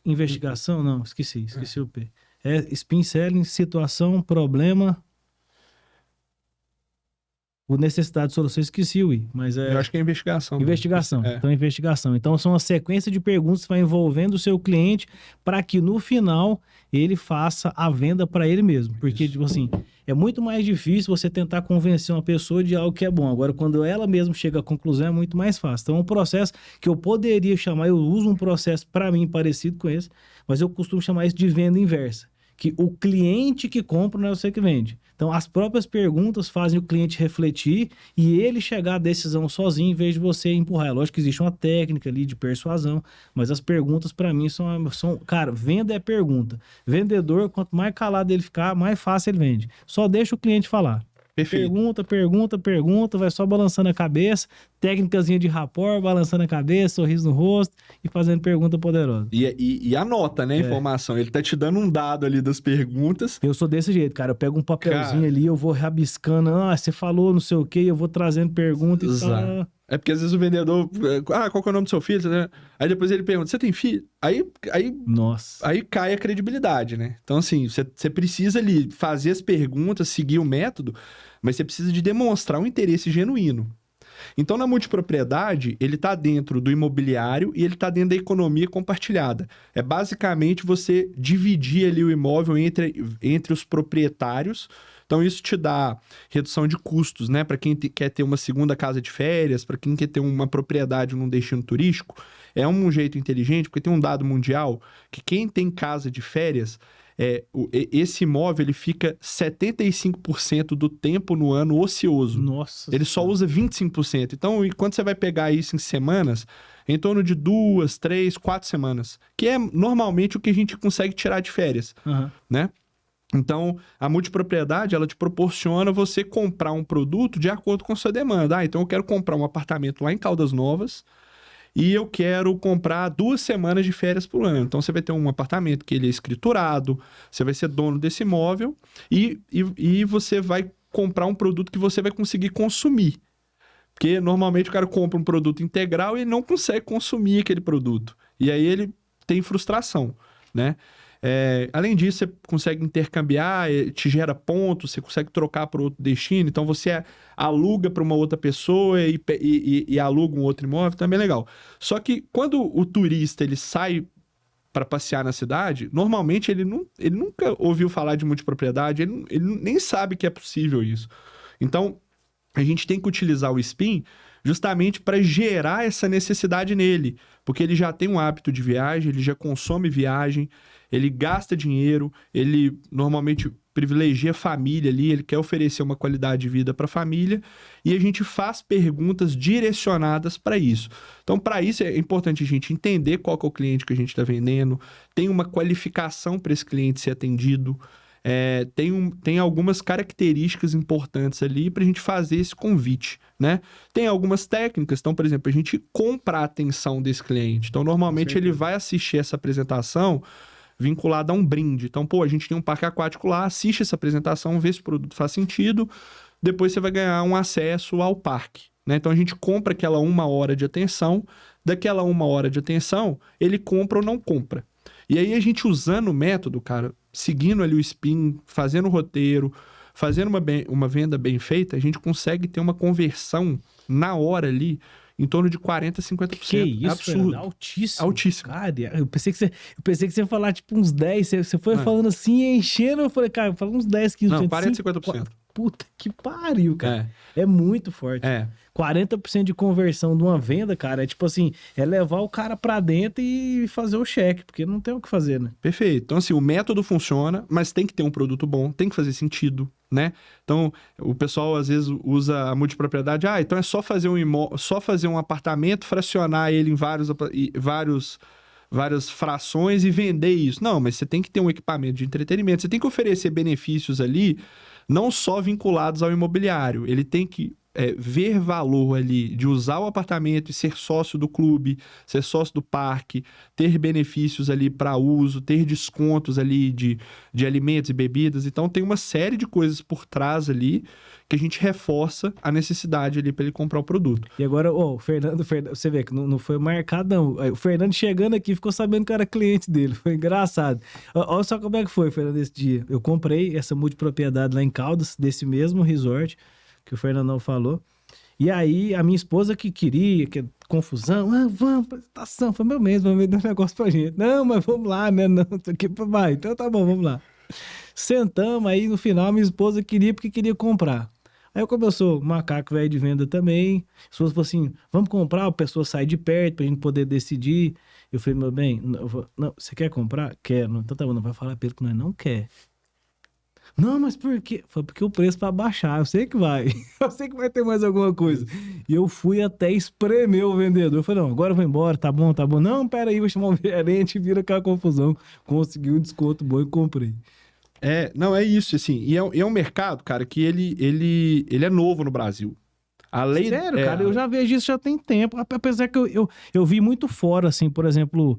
Investigação? Não, esqueci o P. Spin selling, situação, problema... O necessidade de solução, eu esqueci, mas Eu acho que é investigação. Investigação. É. Então, investigação. Então, são uma sequência de perguntas que vai envolvendo o seu cliente para que, no final, ele faça a venda para ele mesmo. Porque, tipo assim, é muito mais difícil você tentar convencer uma pessoa de algo que é bom. Agora, quando ela mesma chega à conclusão, é muito mais fácil. Então, é um processo que eu poderia chamar, eu uso um processo, para mim, parecido com esse, mas eu costumo chamar isso de venda inversa. Que o cliente que compra não é você que vende. Então, as próprias perguntas fazem o cliente refletir e ele chegar à decisão sozinho, em vez de você empurrar. É lógico que existe uma técnica ali de persuasão, mas as perguntas, para mim, são... Cara, venda é pergunta. Vendedor, quanto mais calado ele ficar, mais fácil ele vende. Só deixa o cliente falar. Perfeito. Pergunta, vai só balançando a cabeça, técnicazinha de rapport, balançando a cabeça, sorriso no rosto e fazendo pergunta poderosa. E anota, né, a informação. Ele tá te dando um dado ali das perguntas. Eu sou desse jeito, cara. Eu pego um papelzinho ali, eu vou rabiscando. Você falou não sei o quê, eu vou trazendo pergunta e tal. É porque às vezes o vendedor... qual que é o nome do seu filho? Aí depois ele pergunta, você tem filho? Nossa. Aí cai a credibilidade, né? Então, assim, você precisa ali fazer as perguntas, seguir o método, mas você precisa de demonstrar um interesse genuíno. Então, na multipropriedade, ele está dentro do imobiliário e ele está dentro da economia compartilhada. É basicamente você dividir ali o imóvel entre os proprietários. Então, isso te dá redução de custos, né? Para quem quer ter uma segunda casa de férias, para quem quer ter uma propriedade num destino turístico. É um jeito inteligente, porque tem um dado mundial que quem tem casa de férias... esse imóvel ele fica 75% do tempo no ano ocioso. Nossa. Ele só usa 25%. Então, quando você vai pegar isso em semanas, em torno de 2, 3, 4 semanas, que é normalmente o que a gente consegue tirar de férias, né? Então, a multipropriedade, ela te proporciona você comprar um produto de acordo com a sua demanda. Então eu quero comprar um apartamento lá em Caldas Novas, e eu quero comprar 2 semanas de férias por ano. Então, você vai ter um apartamento que ele é escriturado, você vai ser dono desse imóvel e você vai comprar um produto que você vai conseguir consumir. Porque, normalmente, o cara compra um produto integral e ele não consegue consumir aquele produto. E aí, ele tem frustração, né? Além disso, você consegue intercambiar, te gera pontos, você consegue trocar para outro destino. Então, você aluga para uma outra pessoa e aluga um outro imóvel, também é legal. Só que quando o turista ele sai para passear na cidade, normalmente ele nunca ouviu falar de multipropriedade, ele nem sabe que é possível isso. Então, a gente tem que utilizar o SPIN justamente para gerar essa necessidade nele, porque ele já tem um hábito de viagem, ele já consome viagem, ele gasta dinheiro, ele normalmente privilegia a família ali, ele quer oferecer uma qualidade de vida para a família, e a gente faz perguntas direcionadas para isso. Então, para isso é importante a gente entender qual que é o cliente que a gente está vendendo, tem uma qualificação para esse cliente ser atendido, tem algumas características importantes ali para a gente fazer esse convite, né? Tem algumas técnicas, então, por exemplo, a gente compra a atenção desse cliente. Então, normalmente ele vai assistir essa apresentação vinculada a um brinde. Então, a gente tem um parque aquático lá, assiste essa apresentação, vê se o produto faz sentido, depois você vai ganhar um acesso ao parque, né? Então, a gente compra aquela 1 hora de atenção, daquela 1 hora de atenção, ele compra ou não compra. E aí, a gente usando o método, cara, seguindo ali o SPIN, fazendo o roteiro, fazendo uma venda bem feita, a gente consegue ter uma conversão na hora ali em torno de 40%, 50%. Que isso, absurdo. Fernando? Altíssimo. Altíssimo. Cara, eu pensei que você ia falar tipo uns 10, você foi falando assim, enchendo, eu falei, cara, fala uns 10, 15%. Não, 40%, 50%. Puta que pariu, cara. É muito forte. 40% de conversão de uma venda, cara, é tipo assim, é levar o cara pra dentro e fazer o cheque, porque não tem o que fazer, né? Perfeito. Então, assim, o método funciona, mas tem que ter um produto bom, tem que fazer sentido, né? Então, o pessoal às vezes usa a multipropriedade, então é só fazer um apartamento, fracionar ele em várias frações e vender isso. Não, mas você tem que ter um equipamento de entretenimento, você tem que oferecer benefícios ali, não só vinculados ao imobiliário, ele tem que ver valor ali de usar o apartamento e ser sócio do clube, ser sócio do parque, ter benefícios ali para uso, ter descontos ali de alimentos e bebidas. Então, tem uma série de coisas por trás ali que a gente reforça a necessidade ali para ele comprar o produto. E agora, o Fernando, você vê que não foi marcado, não. O Fernando chegando aqui ficou sabendo que eu era cliente dele. Foi engraçado. Olha só como é que foi, Fernando, esse dia. Eu comprei essa multipropriedade lá em Caldas, desse mesmo resort. que o Fernandão falou. E aí, a minha esposa que queria, que confusão, vamos, apresentação, foi meu mesmo, vai dar um negócio pra gente. Não, mas vamos lá, né? Não, isso aqui vai, então tá bom, vamos lá. Sentamos, aí no final minha esposa queria porque queria comprar. Aí como eu sou macaco velho de venda também, a esposa falou assim, vamos comprar, a pessoa sai de perto pra gente poder decidir. Eu falei, meu bem, não, você quer comprar? Quero. Então tá bom, não vai falar pelo que nós não quer. Não, mas por quê? Foi porque o preço para baixar, eu sei que vai. Eu sei que vai ter mais alguma coisa. E eu fui até espremer o vendedor. Eu falei, não, agora eu vou embora, tá bom, tá bom. Não, pera aí, vou chamar um gerente, vira aquela confusão. Consegui um desconto bom e comprei. Não, é isso, assim. E é um mercado, cara, que ele é novo no Brasil. A lei... Sério, cara, eu já vejo isso já tem tempo. Apesar que eu vi muito fora, assim, por exemplo,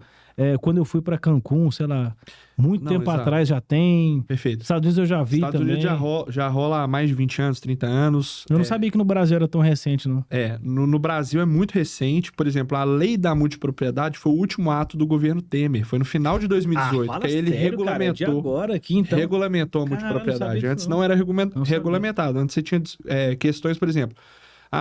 quando eu fui para Cancún, sei lá, muito tempo exato. atrás já tem. Perfeito. Estados Unidos eu já vi Estados também. Unidos já rola há mais de 20 anos, 30 anos. Eu não sabia que no Brasil era tão recente, não. No Brasil é muito recente. Por exemplo, a lei da multipropriedade foi o último ato do governo Temer. Foi no final de 2018, que aí ele regulamentou. Cara, é de agora aqui, então. Regulamentou a multipropriedade. Antes não era regulamentado. Antes você tinha questões, por exemplo...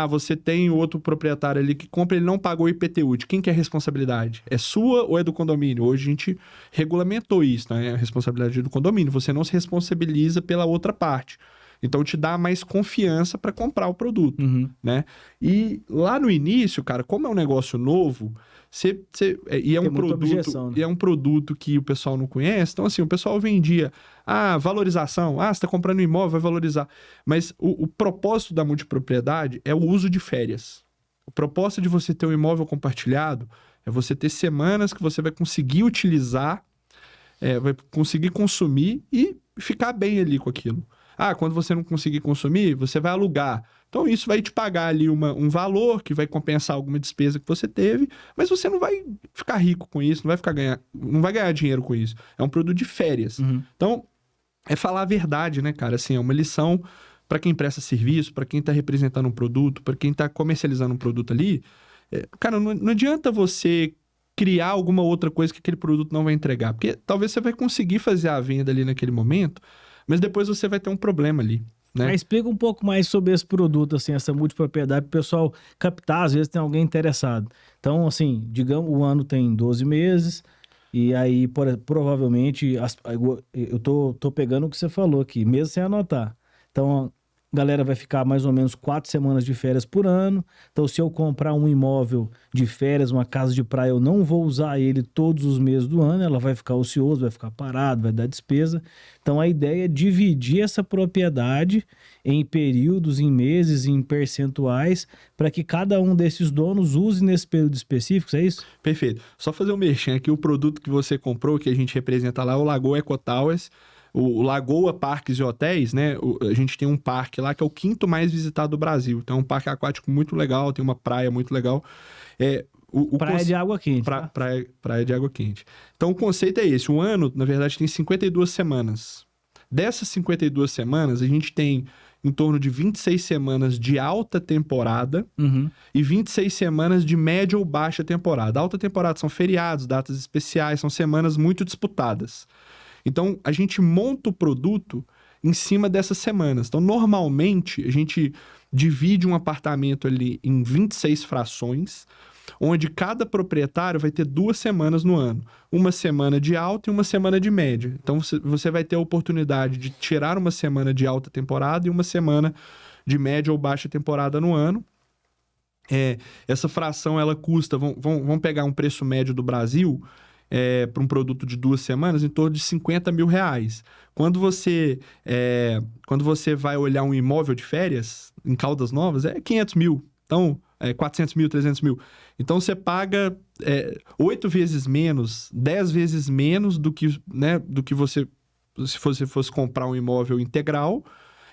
você tem outro proprietário ali que compra, ele não pagou o IPTU. De quem que é a responsabilidade? É sua ou é do condomínio? Hoje a gente regulamentou isso, né? A responsabilidade é do condomínio. Você não se responsabiliza pela outra parte. Então te dá mais confiança para comprar o produto, né? E lá no início, cara, como é um negócio novo, e é um produto, objeção, né? E é um produto que o pessoal não conhece. Então assim, o pessoal vendia valorização. Você está comprando um imóvel, vai valorizar. Mas o propósito da multipropriedade é o uso de férias. O propósito de você ter um imóvel compartilhado é você ter semanas que você vai conseguir utilizar, vai conseguir consumir e ficar bem ali com aquilo. Quando você não conseguir consumir, você vai alugar. Então, isso vai te pagar ali um valor que vai compensar alguma despesa que você teve, mas você não vai ficar rico com isso, não vai ganhar dinheiro com isso. É um produto de férias. Então, é falar a verdade, né, cara? Assim, é uma lição para quem presta serviço, para quem está representando um produto, para quem está comercializando um produto ali. Cara, não adianta você criar alguma outra coisa que aquele produto não vai entregar, porque talvez você vai conseguir fazer a venda ali naquele momento, mas depois você vai ter um problema ali, né? Mas explica um pouco mais sobre esse produto, assim, essa multipropriedade, para o pessoal captar, às vezes tem alguém interessado. Então, assim, digamos, o ano tem 12 meses, e aí, provavelmente, eu tô pegando o que você falou aqui, mesmo sem anotar. Então, a galera vai ficar mais ou menos 4 semanas de férias por ano. Então, se eu comprar um imóvel de férias, uma casa de praia, eu não vou usar ele todos os meses do ano, ela vai ficar ociosa, vai ficar parado, vai dar despesa. Então, a ideia é dividir essa propriedade em períodos, em meses, em percentuais, para que cada um desses donos use nesse período específico, é isso? Perfeito. Só fazer um merchan aqui, o produto que você comprou, que a gente representa lá, é o Lagoa Eco Towers. O Lagoa Parques e Hotéis, né? A gente tem um parque lá que é o 5º mais visitado do Brasil. Então, é um parque aquático muito legal, tem uma praia muito legal. Praia de água quente. Praia de água quente. Então, o conceito é esse. O ano, na verdade, tem 52 semanas. Dessas 52 semanas, a gente tem em torno de 26 semanas de alta temporada e 26 semanas de média ou baixa temporada. Alta temporada são feriados, datas especiais, são semanas muito disputadas. Então, a gente monta o produto em cima dessas semanas. Então, normalmente, a gente divide um apartamento ali em 26 frações, onde cada proprietário vai ter 2 semanas no ano. Uma semana de alta e uma semana de média. Então, você vai ter a oportunidade de tirar uma semana de alta temporada e uma semana de média ou baixa temporada no ano. Essa fração, ela custa... Vamos pegar um preço médio do Brasil... para um produto de 2 semanas, em torno de 50 mil reais. Quando você vai olhar um imóvel de férias, em Caldas Novas, é 500 mil. Então, 400 mil, 300 mil. Então, você paga 8 vezes menos, 10 vezes menos do que você, se você fosse comprar um imóvel integral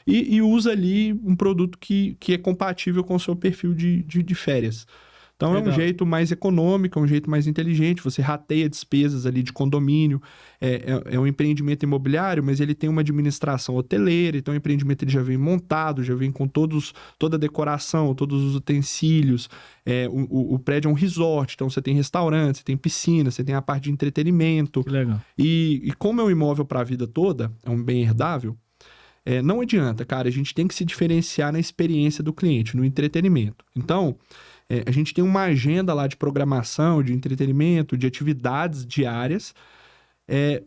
e usa ali um produto que é compatível com o seu perfil de férias. Então, legal. É um jeito mais econômico, é um jeito mais inteligente, você rateia despesas ali de condomínio, é um empreendimento imobiliário, mas ele tem uma administração hoteleira, então o empreendimento ele já vem montado, já vem com toda a decoração, todos os utensílios, o prédio é um resort, então você tem restaurante, você tem piscina, você tem a parte de entretenimento. Que legal. E como é um imóvel para a vida toda, é um bem herdável, não adianta, cara, a gente tem que se diferenciar na experiência do cliente, no entretenimento. Então, a gente tem uma agenda lá de programação, de entretenimento, de atividades diárias,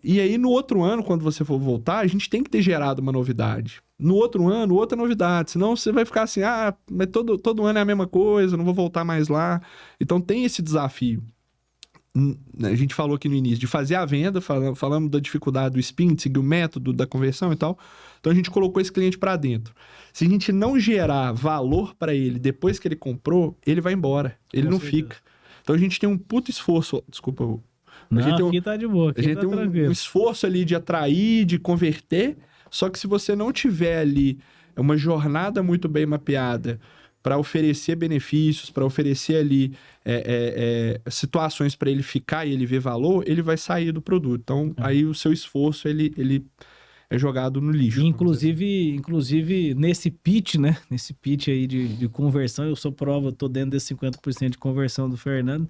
e aí no outro ano, quando você for voltar, a gente tem que ter gerado uma novidade. No outro ano, outra novidade, senão você vai ficar assim, mas todo ano é a mesma coisa, não vou voltar mais lá. Então tem esse desafio. A gente falou aqui no início de fazer a venda, falamos da dificuldade do spin, de seguir o método da conversão e tal. Então a gente colocou esse cliente para dentro. Se a gente não gerar valor para ele depois que ele comprou, ele vai embora, ele não fica. Então a gente tem um puto esforço, desculpa. Aqui tá de boa, aqui a gente tá tem tranquilo. um esforço ali de atrair, de converter, só que se você não tiver ali uma jornada muito bem mapeada para oferecer benefícios, para oferecer ali situações para ele ficar e ele ver valor, ele vai sair do produto. Então, aí o seu esforço, ele é jogado no lixo. Inclusive, nesse pitch, né? Nesse pitch aí de conversão, eu sou prova, tô dentro desse 50% de conversão do Fernando.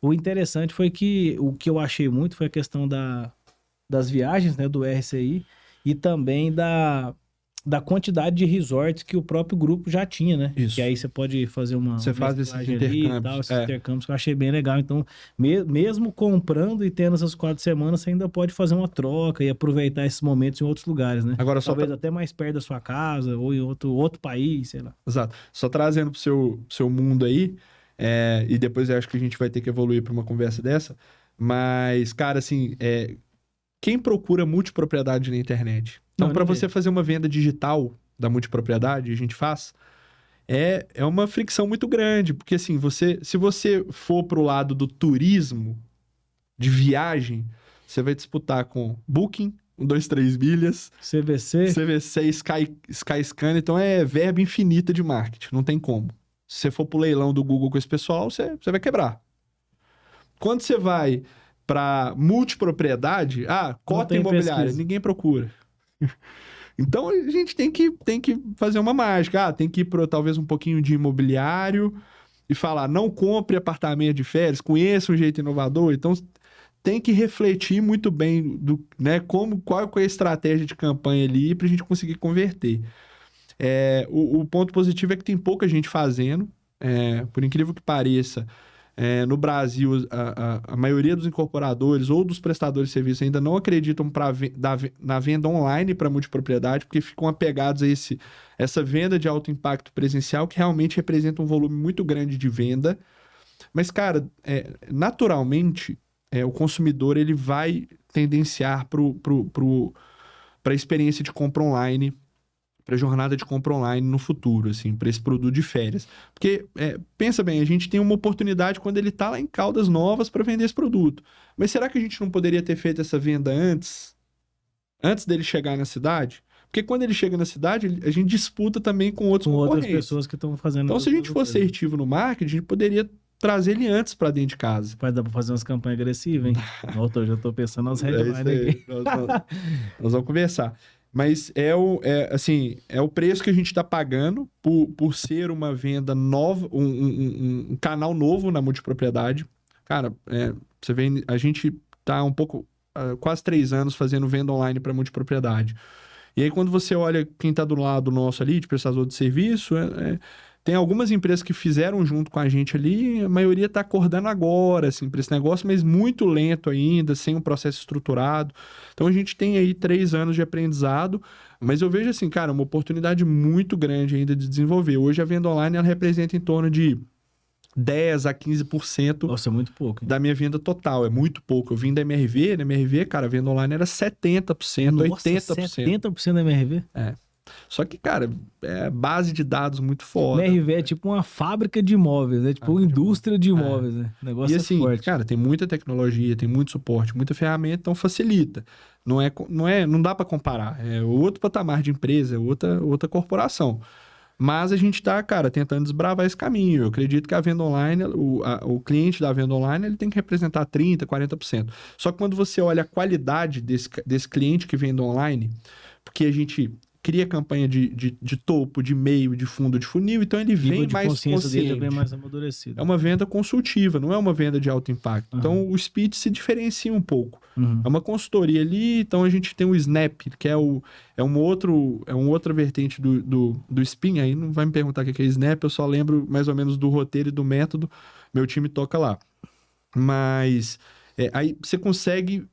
O interessante foi que o que eu achei muito foi a questão das viagens, né? Do RCI e também da quantidade de resorts que o próprio grupo já tinha, né? Isso. Que aí você pode fazer Você faz esses intercâmbios. E tal, esses intercâmbios que eu achei bem legal. Então, mesmo comprando e tendo essas 4 semanas, você ainda pode fazer uma troca e aproveitar esses momentos em outros lugares, né? Agora, talvez até mais perto da sua casa ou em outro país, sei lá. Exato. Só trazendo pro seu mundo aí, e depois eu acho que a gente vai ter que evoluir para uma conversa dessa, mas, cara, assim, quem procura multipropriedade na internet? Então, para você fazer uma venda digital da multipropriedade, a gente faz, é uma fricção muito grande, porque assim, se você for pro lado do turismo, de viagem, você vai disputar com Booking, 123 milhas, CVC, Skyscanner, então é verba infinita de marketing, não tem como. Se você for pro leilão do Google com esse pessoal, você vai quebrar. Quando você vai para multipropriedade, cota imobiliária, pesquisa. Ninguém procura. Então a gente tem que fazer uma mágica. Tem que ir para talvez um pouquinho de imobiliário e falar, não compre apartamento de férias, conheça um jeito inovador. Então tem que refletir muito bem né, qual é a estratégia de campanha ali para a gente conseguir converter. O ponto positivo é que tem pouca gente fazendo, por incrível que pareça. No Brasil, a maioria dos incorporadores ou dos prestadores de serviço ainda não acreditam na venda online para multipropriedade, porque ficam apegados a essa venda de alto impacto presencial, que realmente representa um volume muito grande de venda. Mas, cara, naturalmente, o consumidor ele vai tendenciar para a experiência de compra online, para a jornada de compra online no futuro, assim, para esse produto de férias. Porque, pensa bem, a gente tem uma oportunidade quando ele está lá em Caldas Novas para vender esse produto. Mas será que a gente não poderia ter feito essa venda antes dele chegar na cidade? Porque quando ele chega na cidade, a gente disputa também com outros concorrentes. Outras pessoas que estão fazendo... Então, se a gente fosse assertivo no marketing, a gente poderia trazer ele antes para dentro de casa. Mas dá para fazer umas campanhas agressivas, hein? Eu já estou pensando nas headlines aqui. Nós vamos conversar. Mas é o preço que a gente está pagando por ser uma venda nova, um canal novo na multipropriedade. Cara, você vê, a gente está quase 3 anos fazendo venda online para multipropriedade. E aí, quando você olha quem está do lado nosso ali, de prestador de serviço, tem algumas empresas que fizeram junto com a gente ali, a maioria está acordando agora, assim, para esse negócio, mas muito lento ainda, sem um processo estruturado. Então, a gente tem aí 3 anos de aprendizado, mas eu vejo, assim, cara, uma oportunidade muito grande ainda de desenvolver. Hoje, a venda online, ela representa em torno de 10% a 15%. Nossa, é muito pouco, hein? Da minha venda total, é muito pouco. Eu vim da MRV, na MRV, cara, a venda online era 70%, Nossa, 80%. 70% da MRV? Só que, cara, é base de dados muito foda. MRV é tipo uma fábrica de imóveis, né? Tipo uma indústria de imóveis, né? O negócio e assim, forte. Cara, tem muita tecnologia, tem muito suporte, muita ferramenta, então facilita. Não dá para comparar. É outro patamar de empresa, é outra corporação. Mas a gente tá, cara, tentando desbravar esse caminho. Eu acredito que a venda online, o cliente da venda online, ele tem que representar 30%, 40%. Só que quando você olha a qualidade desse cliente que vende online, porque a gente... cria campanha de topo, de meio, de fundo, de funil, então ele vem mais consciência dele consciente. vem mais amadurecido. É uma venda consultiva, não é uma venda de alto impacto. Então, o Speed se diferencia um pouco. É uma consultoria ali, então a gente tem o Snap, que é uma outra vertente do Spin. Aí não vai me perguntar o que é Snap, eu só lembro mais ou menos do roteiro e do método. Meu time toca lá. Mas aí você consegue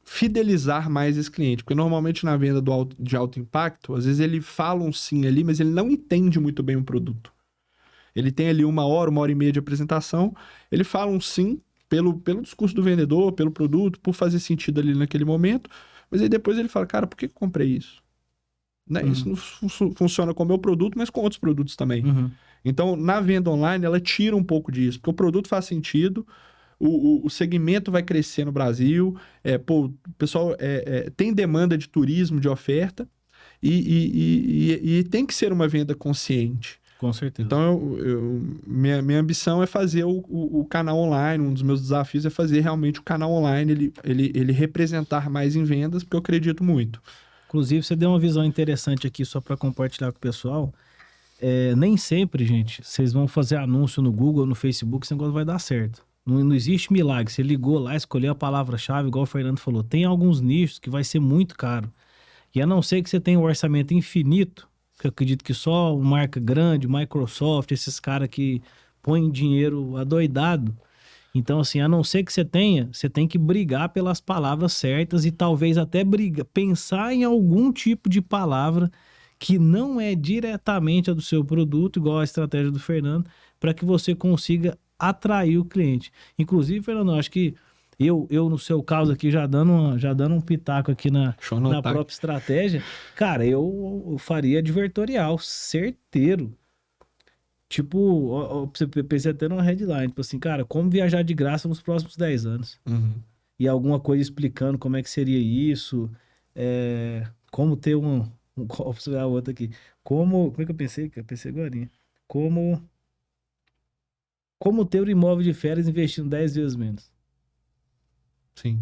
fidelizar mais esse cliente, porque normalmente na venda de alto impacto, às vezes ele fala um sim ali, mas ele não entende muito bem o produto. Ele tem ali 1 hora e meia de apresentação, ele fala um sim pelo discurso do vendedor, pelo produto, por fazer sentido ali naquele momento, mas aí depois ele fala, cara, por que eu comprei isso? Né? Isso não funciona com o meu produto, mas com outros produtos também. Então, na venda online, ela tira um pouco disso, porque o produto faz sentido, o segmento vai crescer no Brasil, o pessoal tem demanda de turismo, de oferta, e tem que ser uma venda consciente. Com certeza. Então, minha ambição é fazer o canal online, um dos meus desafios é fazer realmente o canal online, ele representar mais em vendas, porque eu acredito muito. Inclusive, você deu uma visão interessante aqui, só para compartilhar com o pessoal. Nem sempre, gente, vocês vão fazer anúncio no Google, no Facebook, esse negócio vai dar certo. Não existe milagre. Você ligou lá, escolheu a palavra-chave, igual o Fernando falou. Tem alguns nichos que vai ser muito caro. E a não ser que você tenha um orçamento infinito, que eu acredito que só uma marca grande, Microsoft, esses caras que põem dinheiro adoidado. Então, assim, a não ser que você tem que brigar pelas palavras certas e talvez até pensar em algum tipo de palavra que não é diretamente a do seu produto, igual a estratégia do Fernando, para que você consiga atrair o cliente. Inclusive, Fernando, eu acho que eu no seu caso aqui, já dando um pitaco aqui na própria estratégia, cara, eu faria advertorial, certeiro. Tipo, pensei até numa headline, tipo assim, cara, como viajar de graça nos próximos 10 anos. E alguma coisa explicando como é que seria isso, como ter vou pegar a outra aqui. Como é que eu pensei? Eu pensei agorinha. Como ter um imóvel de férias investindo 10 vezes menos. Sim.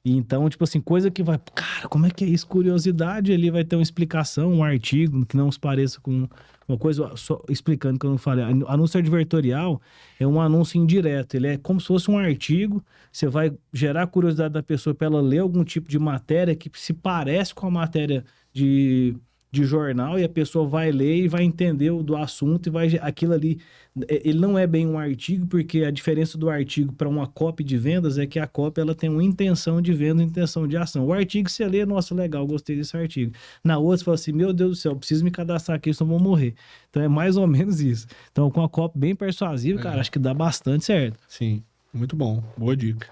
E então, tipo assim, coisa que vai... Cara, como é que é isso? Curiosidade, ali vai ter uma explicação, um artigo que não se pareça com uma coisa só explicando que eu não falei. Anúncio advertorial é um anúncio indireto. Ele é como se fosse um artigo. Você vai gerar curiosidade da pessoa para ela ler algum tipo de matéria que se parece com a matéria de jornal, e a pessoa vai ler e vai entender do assunto, e aquilo ali, ele não é bem um artigo, porque a diferença do artigo para uma copy de vendas é que a copy ela tem uma intenção de venda, intenção de ação. O artigo você lê, nossa, legal, gostei desse artigo. Na outra você fala assim, meu Deus do céu, preciso me cadastrar aqui, senão eu vou morrer. Então é mais ou menos isso. Então com a copy bem persuasiva, cara, acho que dá bastante certo. Sim, muito bom, boa dica.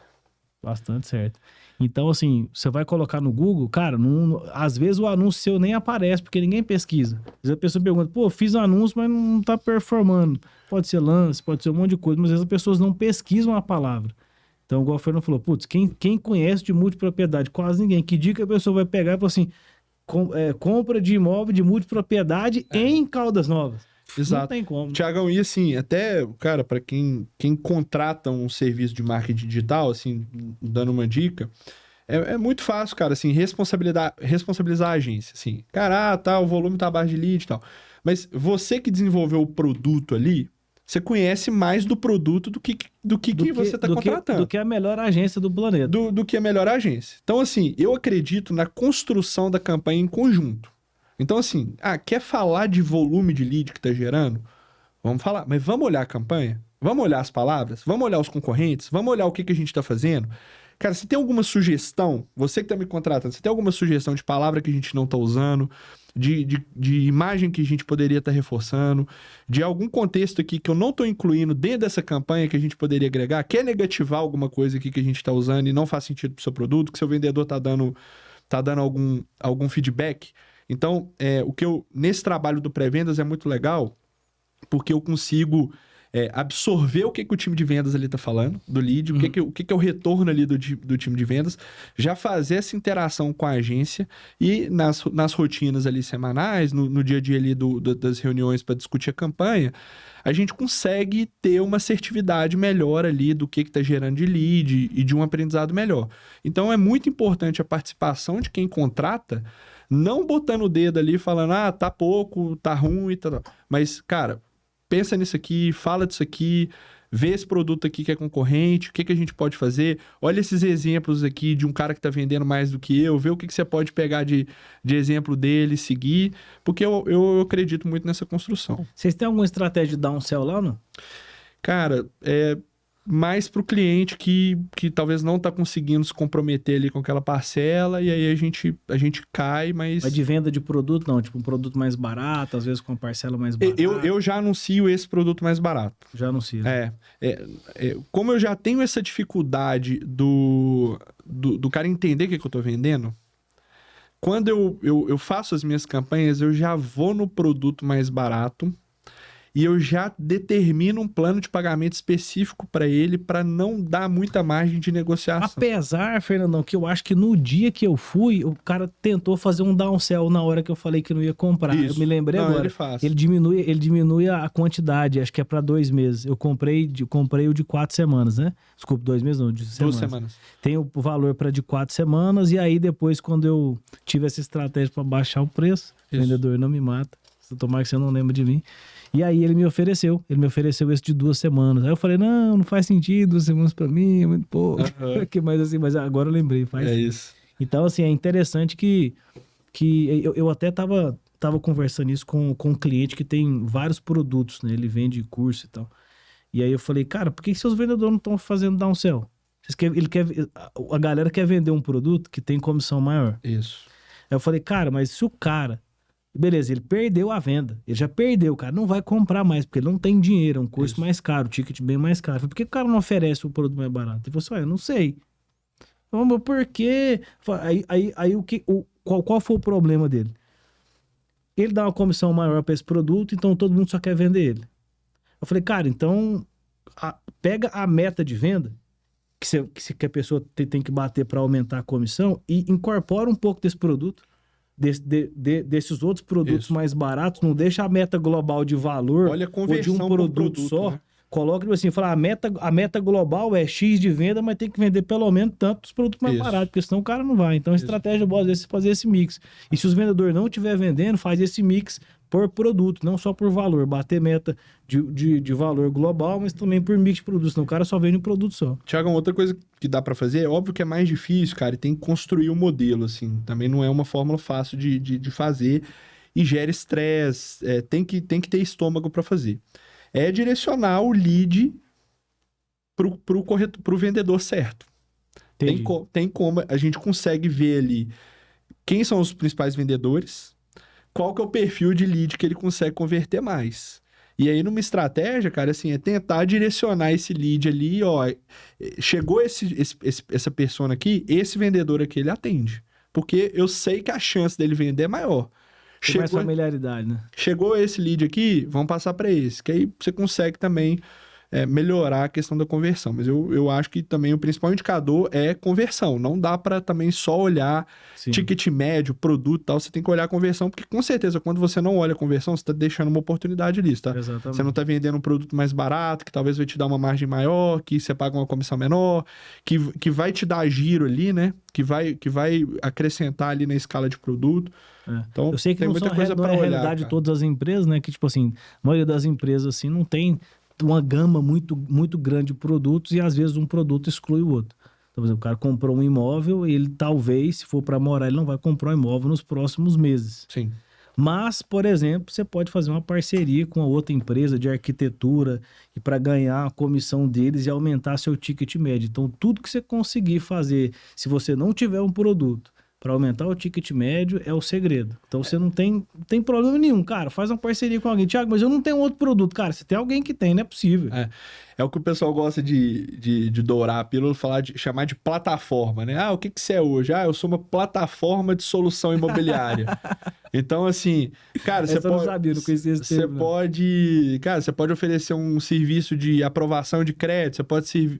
Bastante certo. Então, assim, você vai colocar no Google, cara, às vezes o anúncio seu nem aparece, porque ninguém pesquisa. Às vezes a pessoa pergunta, pô, fiz anúncio, mas não tá performando. Pode ser lance, pode ser um monte de coisa, mas às vezes as pessoas não pesquisam a palavra. Então, igual o Fernando falou, putz, quem conhece de multipropriedade? Quase ninguém. Que dica a pessoa vai pegar e falar assim, compra de imóvel de multipropriedade em Caldas Novas? Exato. Não tem como. Tiagão, e assim, até, cara, para quem contrata um serviço de marketing digital, assim, dando uma dica, é muito fácil, cara, assim, responsabilizar a agência, assim. Cara, o volume tá abaixo de lead e tal. Mas você que desenvolveu o produto ali, você conhece mais do produto do que você tá contratando. Do que a melhor agência do planeta. Do que a melhor agência. Então, assim, eu acredito na construção da campanha em conjunto. Então, assim, quer falar de volume de lead que tá gerando? Vamos falar, mas vamos olhar a campanha? Vamos olhar as palavras? Vamos olhar os concorrentes? Vamos olhar o que a gente tá fazendo? Cara, se tem alguma sugestão, você que tá me contratando, se tem alguma sugestão de palavra que a gente não tá usando, de imagem que a gente poderia estar reforçando, de algum contexto aqui que eu não tô incluindo dentro dessa campanha que a gente poderia agregar, quer negativar alguma coisa aqui que a gente tá usando e não faz sentido pro seu produto, que seu vendedor tá dando algum feedback. Então, nesse trabalho do pré-vendas é muito legal, porque eu consigo absorver o que o time de vendas ali tá falando, do lead, o que é o retorno ali do time de vendas, já fazer essa interação com a agência e nas rotinas ali semanais, no dia a dia ali das reuniões para discutir a campanha, a gente consegue ter uma assertividade melhor ali do que tá gerando de lead e de um aprendizado melhor. Então, é muito importante a participação de quem contrata Não botando o dedo ali, falando, tá pouco, tá ruim, tá. Mas, cara, pensa nisso aqui, fala disso aqui, vê esse produto aqui que é concorrente, o que a gente pode fazer. Olha esses exemplos aqui de um cara que tá vendendo mais do que eu, vê o que você pode pegar de exemplo dele, seguir, porque eu acredito muito nessa construção. Vocês têm alguma estratégia de downsell lá ou não? Cara, mais para o cliente que talvez não está conseguindo se comprometer ali com aquela parcela, e aí a gente cai, mas... Mas de venda de produto, não? Tipo, um produto mais barato, às vezes com uma parcela mais barata. Eu já anuncio esse produto mais barato. Já anuncio. Como eu já tenho essa dificuldade do cara entender o que eu estou vendendo, quando eu faço as minhas campanhas, eu já vou no produto mais barato, e eu já determino um plano de pagamento específico para ele, para não dar muita margem de negociação. Apesar, Fernandão, que eu acho que no dia que eu fui, o cara tentou fazer um downsell na hora que eu falei que não ia comprar. Isso. Eu me lembrei agora. Ele faz. Ele diminui a quantidade, acho que é para 2 meses. Eu comprei o de 4 semanas, né? Desculpa, 2 meses não, de 2 semanas. Tem o valor para de 4 semanas, e aí depois, quando eu tive essa estratégia para baixar o preço, o vendedor não me mata. Tomara que você não lembra de mim. E aí ele me ofereceu esse de 2 semanas. Aí eu falei, não faz sentido, 2 semanas pra mim, é muito pouco. Mas agora eu lembrei, faz. É isso. Então, assim, é interessante que eu até tava conversando isso com um cliente que tem vários produtos, né? Ele vende curso e tal. E aí eu falei, cara, por que seus vendedores não estão fazendo downsell? A galera quer vender um produto que tem comissão maior. Isso. Aí eu falei, cara, mas se o cara... Beleza, ele perdeu a venda. Ele já perdeu, o cara não vai comprar mais, porque ele não tem dinheiro, é um curso mais caro, ticket bem mais caro. Por que o cara não oferece o produto mais barato? Ele falou assim, eu não sei. Mas por quê? Qual foi o problema dele? Ele dá uma comissão maior para esse produto, então todo mundo só quer vender ele. Eu falei, cara, então pega a meta de venda que a pessoa tem que bater para aumentar a comissão e incorpora um pouco desse produto. Desses outros produtos mais baratos, não deixa a meta global de valor. Olha a conversão ou de um produto só. Né? Coloca assim, fala, a meta global é X de venda, mas tem que vender pelo menos tantos produtos mais baratos, porque senão o cara não vai. Então a estratégia boa às vezes é fazer esse mix. E se os vendedores não estiver vendendo, faz esse mix por produto, não só por valor. Bater meta de valor global, mas também por mix de produtos. Senão o cara só vende um produto só. Tiagão, outra coisa que dá pra fazer, é óbvio que é mais difícil, cara, e tem que construir um modelo, assim. Também não é uma fórmula fácil de fazer e gera estresse, tem que ter estômago pra fazer. É direcionar o lead pro vendedor certo. Tem como, a gente consegue ver ali quem são os principais vendedores, qual que é o perfil de lead que ele consegue converter mais. E aí, numa estratégia, cara, assim, é tentar direcionar esse lead ali, ó, chegou essa persona aqui, esse vendedor aqui, ele atende. Porque eu sei que a chance dele vender é maior. Tem mais familiaridade, né? Chegou esse lead aqui, vamos passar para esse. Que aí você consegue também melhorar a questão da conversão. Mas eu acho que também o principal indicador é conversão. Não dá para também só olhar ticket médio, produto e tal. Você tem que olhar a conversão, porque com certeza quando você não olha a conversão, você está deixando uma oportunidade ali, tá? Exatamente. Você não está vendendo um produto mais barato, que talvez vai te dar uma margem maior, que você paga uma comissão menor, que vai te dar giro ali, né? Que vai acrescentar ali na escala de produto. Então, eu sei que tem muita coisa para olhar. É a realidade de todas as empresas, né? Que, tipo assim, a maioria das empresas, assim, não tem uma gama muito, muito grande de produtos e, às vezes, um produto exclui o outro. Então, por exemplo, o cara comprou um imóvel e ele, talvez, se for para morar, ele não vai comprar um imóvel nos próximos meses. Sim. Mas, por exemplo, você pode fazer uma parceria com a outra empresa de arquitetura e para ganhar a comissão deles e aumentar seu ticket médio. Então, tudo que você conseguir fazer, se você não tiver um produto, para aumentar o ticket médio é o segredo. Então você não tem problema nenhum, cara. Faz uma parceria com alguém. Thiago, mas eu não tenho outro produto. Cara, você tem alguém que tem, não é possível. É o que o pessoal gosta de dourar a pílula, chamar de plataforma, né? O que você é hoje? Eu sou uma plataforma de solução imobiliária. Então, assim, cara, Essa eu não sabia, não conhecia esse termo, não. você pode oferecer um serviço de aprovação de crédito, você pode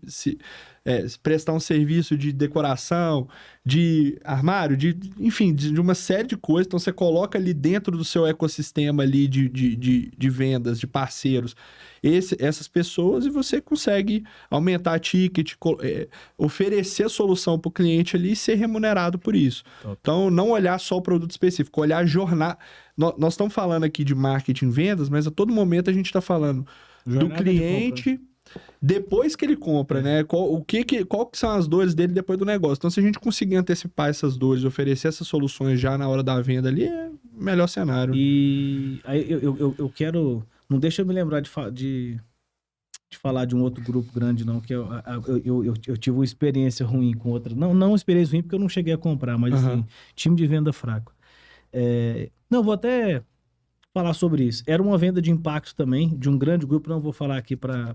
prestar um serviço de decoração, de armário, enfim, de uma série de coisas. Então, você coloca ali dentro do seu ecossistema ali de vendas, de parceiros, essas pessoas, e você consegue aumentar a ticket, oferecer a solução para o cliente ali e ser remunerado por isso. Top. Então, não olhar só o produto específico, olhar a jornada. Nós estamos falando aqui de marketing e vendas, mas a todo momento a gente está falando Jornada do cliente depois que ele compra, né? Qual que são as dores dele depois do negócio. Então, se a gente conseguir antecipar essas dores, oferecer essas soluções já na hora da venda ali, é o melhor cenário. E aí eu quero... Não deixa eu me lembrar de falar de um outro grupo grande, não, que eu tive uma experiência ruim com outra. Não uma experiência ruim porque eu não cheguei a comprar, mas assim, time de venda fraco. Não, vou até falar sobre isso. Era uma venda de impacto também, de um grande grupo, não vou falar aqui para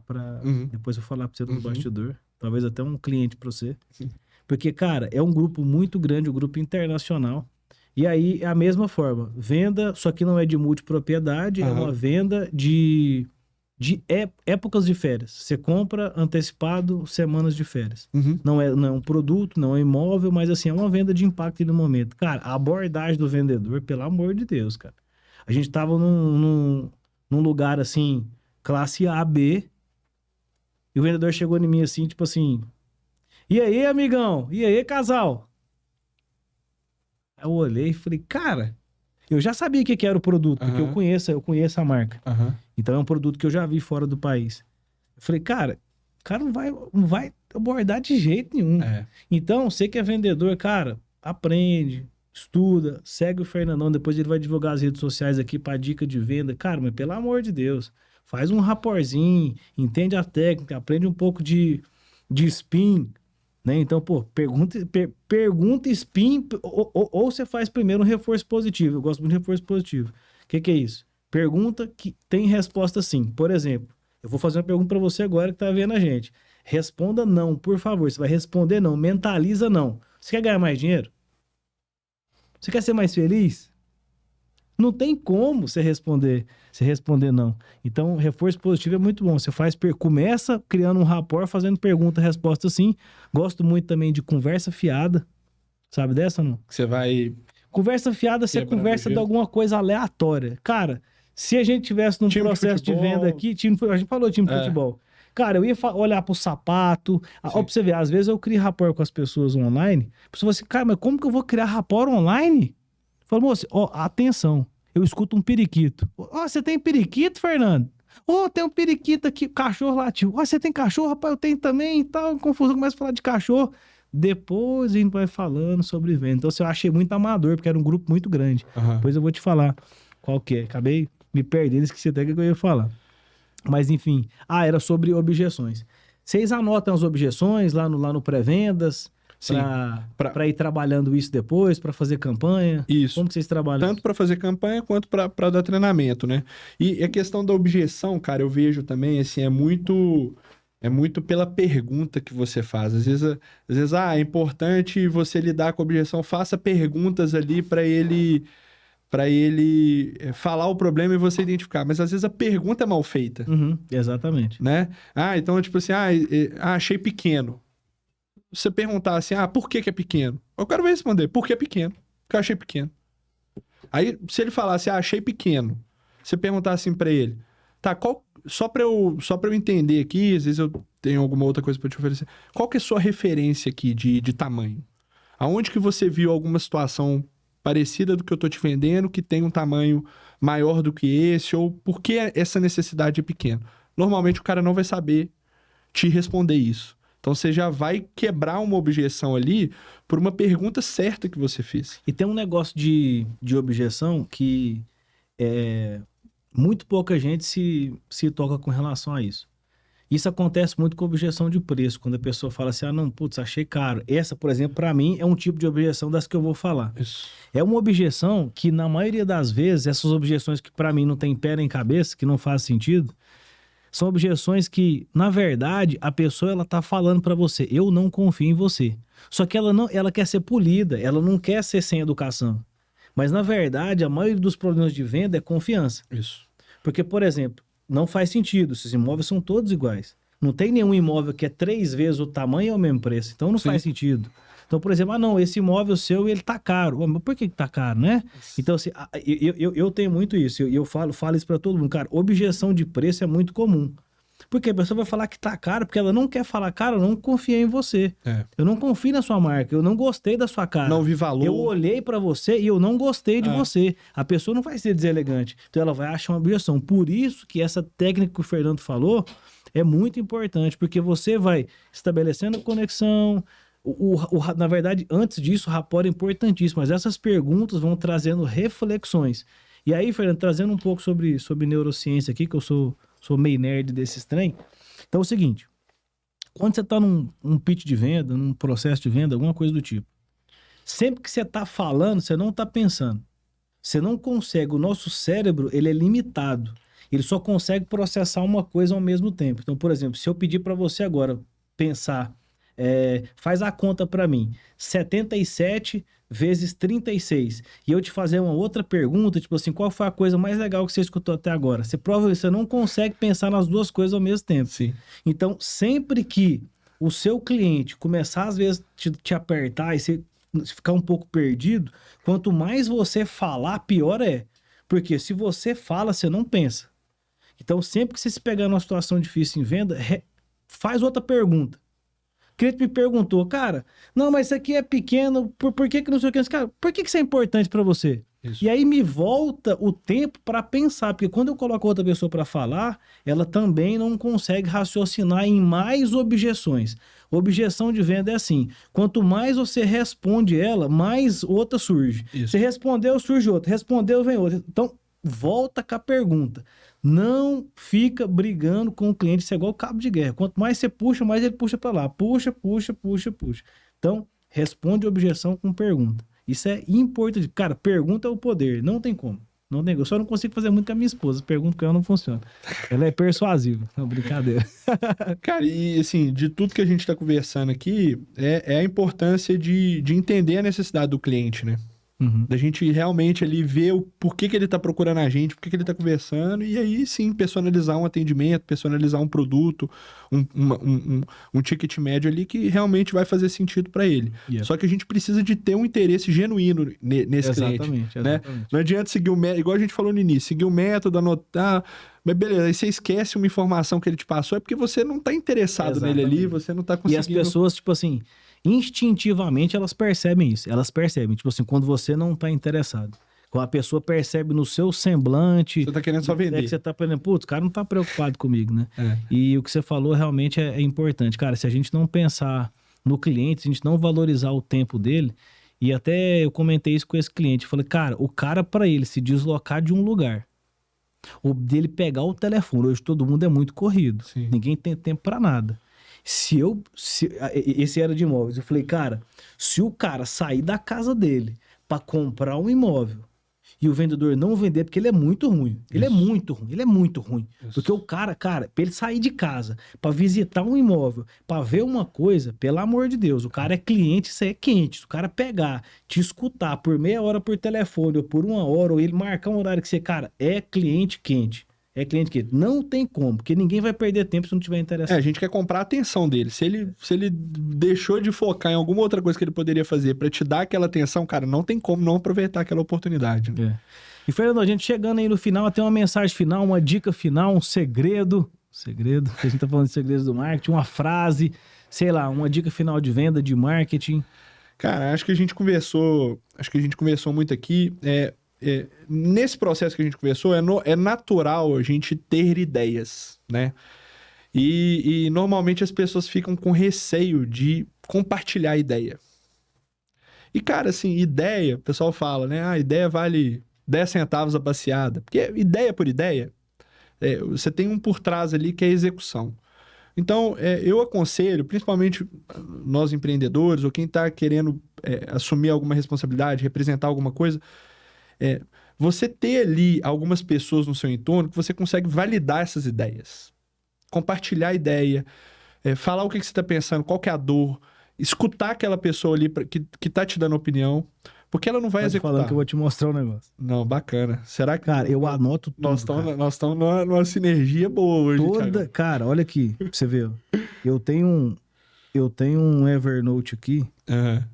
depois eu falar para você no bastidor, talvez até um cliente para você. Sim. Porque, cara, é um grupo muito grande, um grupo internacional. E aí, é a mesma forma, venda, só que não é de multipropriedade, é uma venda de épocas de férias. Você compra antecipado semanas de férias. Não é um produto, não é imóvel, mas assim, é uma venda de impacto no momento. Cara, a abordagem do vendedor, pelo amor de Deus, cara. A gente tava num lugar assim, classe A, B, e o vendedor chegou em mim assim, tipo assim, e aí, amigão? E aí, casal? Eu olhei e falei, cara, eu já sabia o que era o produto, porque eu conheço a marca. Então é um produto que eu já vi fora do país. Eu falei, cara, o cara não vai abordar de jeito nenhum. Então, você que é vendedor, cara, aprende, estuda, segue o Fernandão, depois ele vai divulgar as redes sociais aqui para dica de venda. Cara, mas pelo amor de Deus, faz um raporzinho, entende a técnica, aprende um pouco de spin, né? Então, pô, pergunta spin, ou você faz primeiro um reforço positivo. Eu gosto muito de reforço positivo. O que é isso? Pergunta que tem resposta sim. Por exemplo, eu vou fazer uma pergunta para você agora que tá vendo a gente. Responda não, por favor. Você vai responder não, mentaliza não. Você quer ganhar mais dinheiro? Você quer ser mais feliz? Não tem como você responder não. Então, reforço positivo é muito bom. Você começa criando um rapport, fazendo pergunta, resposta sim. Gosto muito também de conversa fiada. Sabe dessa ou não? Você vai... Conversa fiada, você conversa de alguma coisa aleatória. Cara, se a gente tivesse num processo de venda aqui, a gente falou time de futebol. Cara, eu ia olhar pro sapato. Ó, pra você ver, às vezes eu crio rapport com as pessoas online. A pessoa fala assim, cara, mas como que eu vou criar rapport online? Eu falo, moço, ó, atenção. Eu escuto um periquito. Ó, você tem periquito, Fernando? Ó, tem um periquito aqui, cachorro latiu. Ó, você tem cachorro? Rapaz, eu tenho também e tal. Confusão, começa a falar de cachorro. Depois a gente vai falando sobre venda. Então, eu achei muito amador, porque era um grupo muito grande. Depois eu vou te falar qual que é. Acabei me perdendo, esqueci até o que eu ia falar. Mas, enfim. era sobre objeções. Vocês anotam as objeções lá no pré-vendas? Para ir trabalhando isso depois, para fazer campanha? Isso. Como que vocês trabalham? Tanto para fazer campanha quanto para dar treinamento, né? E a questão da objeção, cara, eu vejo também, assim, é muito pela pergunta que você faz. Às vezes, é importante você lidar com a objeção. Faça perguntas ali para ele falar o problema e você identificar. Mas às vezes a pergunta é mal feita. Exatamente. Né? Então, tipo assim, achei pequeno. Você perguntar assim, por que é pequeno? Eu quero ver responder, por que é pequeno? Porque eu achei pequeno. Aí, se ele falasse, achei pequeno, você perguntar assim pra ele, tá, só pra eu entender aqui, às vezes eu tenho alguma outra coisa pra te oferecer, qual que é a sua referência aqui de tamanho? Aonde que você viu alguma situação parecida do que eu tô te vendendo, que tem um tamanho maior do que esse, ou por que essa necessidade é pequena? Normalmente o cara não vai saber te responder isso. Então, você já vai quebrar uma objeção ali por uma pergunta certa que você fez. E tem um negócio de objeção que muito pouca gente se toca com relação a isso. Isso acontece muito com objeção de preço, quando a pessoa fala assim, não, putz, achei caro. Essa, por exemplo, para mim, é um tipo de objeção das que eu vou falar. Isso. É uma objeção que, na maioria das vezes, essas objeções que para mim não tem pé nem cabeça, que não faz sentido, são objeções que, na verdade, a pessoa ela tá falando para você, eu não confio em você. Só que ela quer ser polida, ela não quer ser sem educação. Mas, na verdade, a maioria dos problemas de venda é confiança. Isso. Porque, por exemplo, não faz sentido. Esses imóveis são todos iguais. Não tem nenhum imóvel que é 3 vezes o tamanho e é o mesmo preço. Então, não faz sentido. Então, por exemplo, não, esse imóvel seu, ele tá caro. Mas por que tá caro, né? Então, assim, eu tenho muito isso. Eu falo isso para todo mundo. Cara, objeção de preço é muito comum. Porque a pessoa vai falar que tá caro, porque ela não quer falar, cara, eu não confiei em você. Eu não confio na sua marca, eu não gostei da sua cara. Não vi valor. Eu olhei pra você e eu não gostei de você. A pessoa não vai ser deselegante. Então ela vai achar uma objeção. Por isso que essa técnica que o Fernando falou é muito importante, porque você vai estabelecendo conexão. Na verdade, antes disso, o rapport é importantíssimo, mas essas perguntas vão trazendo reflexões. E aí, Fernando, trazendo um pouco sobre neurociência aqui, que eu sou meio nerd desses trem. Então é o seguinte, quando você está num pitch de venda, num processo de venda, alguma coisa do tipo, sempre que você está falando, você não está pensando. Você não consegue, o nosso cérebro, ele é limitado. Ele só consegue processar uma coisa ao mesmo tempo. Então, por exemplo, se eu pedir para você agora pensar, faz a conta para mim, 77 vezes 36, e eu te fazer uma outra pergunta, tipo assim, qual foi a coisa mais legal que você escutou até agora? Você provavelmente você não consegue pensar nas duas coisas ao mesmo tempo. Sim. Então, sempre que o seu cliente começar, às vezes, te apertar e você ficar um pouco perdido, quanto mais você falar, pior é. Porque se você fala, você não pensa. Então, sempre que você se pegar numa situação difícil em venda, faz outra pergunta. O cliente me perguntou, cara, não, mas isso aqui é pequeno, por que não sei o que? Cara, por que isso é importante para você? Isso. E aí me volta o tempo para pensar, porque quando eu coloco outra pessoa para falar, ela também não consegue raciocinar em mais objeções. Objeção de venda é assim, quanto mais você responde ela, mais outra surge. Isso. Você respondeu, surge outra. Respondeu, vem outra. Então, volta com a pergunta. Não fica brigando com o cliente, isso é igual cabo de guerra. Quanto mais você puxa, mais ele puxa para lá. Puxa. Então, responde a objeção com pergunta. Isso é importante. Cara, pergunta é o poder. Não tem como. Não tem. Eu só não consigo fazer muito com a minha esposa. Pergunta que ela não funciona. Ela é persuasiva. Não, brincadeira. Cara, e assim, de tudo que a gente está conversando aqui, é a importância de entender a necessidade do cliente, né? Uhum. Da gente realmente ali ver o porquê que ele tá procurando a gente, porquê que ele tá conversando, e aí sim personalizar um atendimento, personalizar um produto, um ticket médio ali que realmente vai fazer sentido para ele. Yeah. Só que a gente precisa de ter um interesse genuíno nesse cliente. Né? Não adianta seguir o método, igual a gente falou no início, seguir o método, anotar, mas beleza, aí você esquece uma informação que ele te passou, é porque você não tá interessado nele ali, você não tá conseguindo... E as pessoas, tipo assim, instintivamente elas percebem isso. Elas percebem, tipo assim, quando você não tá interessado. Quando a pessoa percebe no seu semblante... Você tá querendo só vender. Que você tá pensando, putz, o cara não tá preocupado comigo, né? E o que você falou realmente é importante. Cara, se a gente não pensar no cliente, se a gente não valorizar o tempo dele... E até eu comentei isso com esse cliente. Eu falei, cara, o cara para ele se deslocar de um lugar... ou dele pegar o telefone, hoje todo mundo é muito corrido. Sim. Ninguém tem tempo para nada. Esse era de imóveis. Eu falei, cara, se o cara sair da casa dele para comprar um imóvel e o vendedor não vender, porque ele é muito ruim. Ele é muito ruim. Isso. Porque o cara, pra ele sair de casa, para visitar um imóvel, para ver uma coisa, pelo amor de Deus, o cara é cliente, isso aí é quente. Se o cara pegar, te escutar por meia hora por telefone, ou por 1 hora, ou ele marcar um horário que você, cara, é cliente quente. É cliente que não tem como, porque ninguém vai perder tempo se não tiver interessado. A gente quer comprar a atenção dele. Se ele deixou de focar em alguma outra coisa que ele poderia fazer para te dar aquela atenção, cara, não tem como não aproveitar aquela oportunidade. Né? E, Fernando, a gente chegando aí no final, tem uma mensagem final, uma dica final, um segredo, que a gente tá falando de segredos do marketing, uma frase, sei lá, uma dica final de venda, de marketing. Cara, acho que a gente conversou muito aqui. Nesse processo que a gente conversou, é natural a gente ter ideias, né? E normalmente as pessoas ficam com receio de compartilhar a ideia. E, cara, assim, ideia, o pessoal fala, né? A ideia vale 10 centavos a baseada. Porque ideia por ideia, você tem um por trás ali que é a execução. Então, eu aconselho, principalmente nós empreendedores, ou quem está querendo assumir alguma responsabilidade, representar alguma coisa, você ter ali algumas pessoas no seu entorno que você consegue validar essas ideias. Compartilhar a ideia, falar o que você está pensando, qual que é a dor, escutar aquela pessoa ali que está te dando opinião. Porque ela não vai Pode executar. falando que eu vou te mostrar um negócio. Não, bacana. Será que... Cara, eu anoto tudo, Nós estamos numa sinergia boa hoje, Thiago. Cara, olha aqui, pra você ver. Ó. Eu tenho um Evernote aqui. Aham.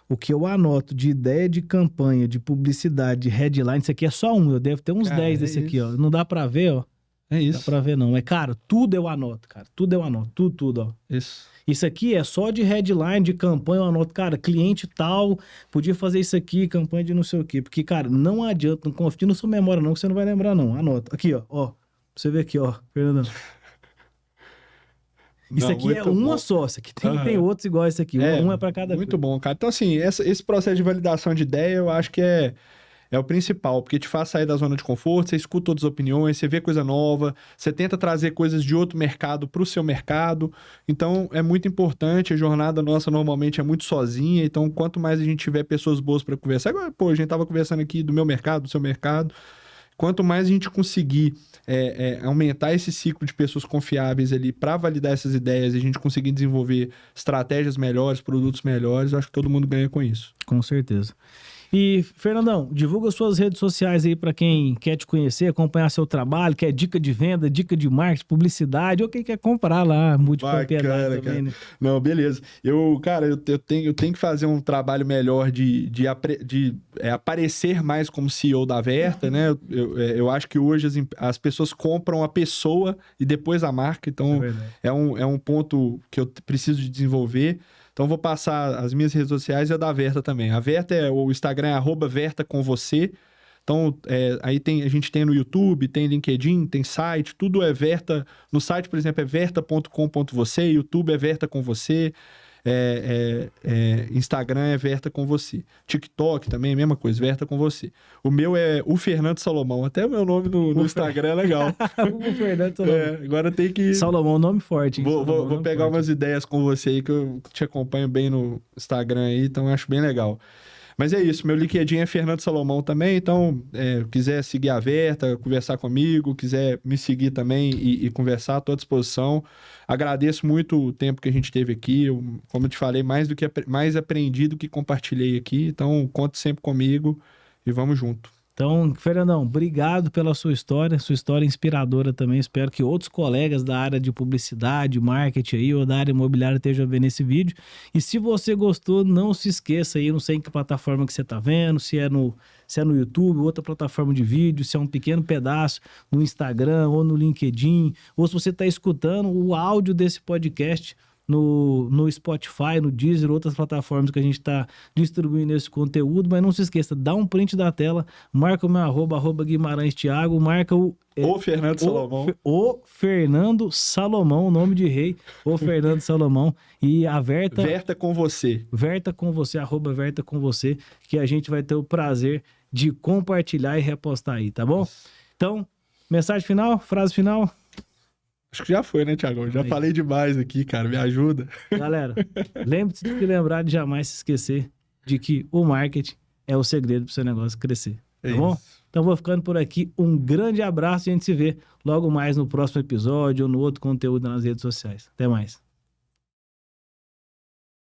O que eu anoto de ideia de campanha, de publicidade, de headline, isso aqui é só um. Eu devo ter uns Cara, 10 é desse aqui, ó. isso. Não dá pra ver, ó. É Não dá isso. pra ver, não. Mas, cara, tudo eu anoto, cara. Tudo eu anoto. Tudo, ó. Isso. Isso aqui é só de headline, de campanha, eu anoto, cara, cliente tal, podia fazer isso aqui, campanha de não sei o quê. Porque, cara, não adianta, não confia na sua memória não, que você não vai lembrar não. Anota. Aqui, ó. Pra você ver aqui, ó, Fernandão. Isso Não, aqui é muito uma bom. só. Isso aqui tem Aham. outros igual esse aqui. Um é pra cada Muito coisa. bom, cara. Então, assim, esse processo de validação de ideia, eu acho que é o principal, porque te faz sair da zona de conforto, você escuta outras opiniões, você vê coisa nova, você tenta trazer coisas de outro mercado para o seu mercado. Então, é muito importante. A jornada nossa normalmente é muito sozinha, então, quanto mais a gente tiver pessoas boas para conversar, agora, pô, a gente tava conversando aqui do meu mercado, do seu mercado. Quanto mais a gente conseguir aumentar esse ciclo de pessoas confiáveis ali para validar essas ideias e a gente conseguir desenvolver estratégias melhores, produtos melhores, eu acho que todo mundo ganha com isso. Com certeza. E, Fernandão, divulga suas redes sociais aí para quem quer te conhecer, acompanhar seu trabalho, quer dica de venda, dica de marketing, publicidade, ou quem quer comprar lá, multipropriedade Bacana, também, cara. né? Não, beleza. Cara, eu tenho que fazer um trabalho melhor de aparecer mais como CEO da Verta, né? Eu acho que hoje as pessoas compram a pessoa e depois a marca, Isso é então verdade. é um ponto que eu preciso de desenvolver. Então, vou passar as minhas redes sociais e a da Verta também. A Verta o Instagram é @vertacomvocê. Então, aí a gente tem no YouTube, tem LinkedIn, tem site, tudo é Verta. No site, por exemplo, é verta.com.você, YouTube é Verta com você, Instagram é Verta com você. TikTok também, mesma coisa, Verta com você. O meu é o Fernando Salomão, até o meu nome no Instagram é legal. O Fernando Salomão. Agora tem que... Salomão, nome forte, hein? Salomão, Vou nome pegar forte. umas ideias com você aí que eu te acompanho bem no Instagram aí, então acho bem legal. Mas é isso, meu LinkedIn é Fernando Salomão também, então quiser seguir a Verta, conversar comigo, quiser me seguir também e conversar, estou à disposição. Agradeço muito o tempo que a gente teve aqui, como eu te falei, mais aprendi do que compartilhei aqui, então conte sempre comigo e vamos junto. Então, Fernandão, obrigado pela sua história inspiradora também. Espero que outros colegas da área de publicidade, marketing aí, ou da área imobiliária estejam vendo esse vídeo. E se você gostou, não se esqueça aí, não sei em que plataforma que você está vendo, se é no YouTube, outra plataforma de vídeo, se é um pequeno pedaço no Instagram ou no LinkedIn, ou se você está escutando o áudio desse podcast no Spotify, no Deezer, outras plataformas que a gente está distribuindo esse conteúdo, mas não se esqueça, dá um print da tela, marca o meu @, Guimarães Thiago, marca o Fernando Salomão. O Fernando Salomão, nome de rei, o Fernando Salomão, e a Verta... Verta com você. Verta com você, @Verta com você, que a gente vai ter o prazer de compartilhar e repostar aí, tá bom? Então, mensagem final, frase final... Acho que já foi, né, Thiago? Eu já Aí. falei demais aqui, cara. Me ajuda. Galera, lembre-se de lembrar de jamais se esquecer de que o marketing é o segredo para o seu negócio crescer. Tá bom? Isso. Então vou ficando por aqui. Um grande abraço e a gente se vê logo mais no próximo episódio ou no outro conteúdo nas redes sociais. Até mais.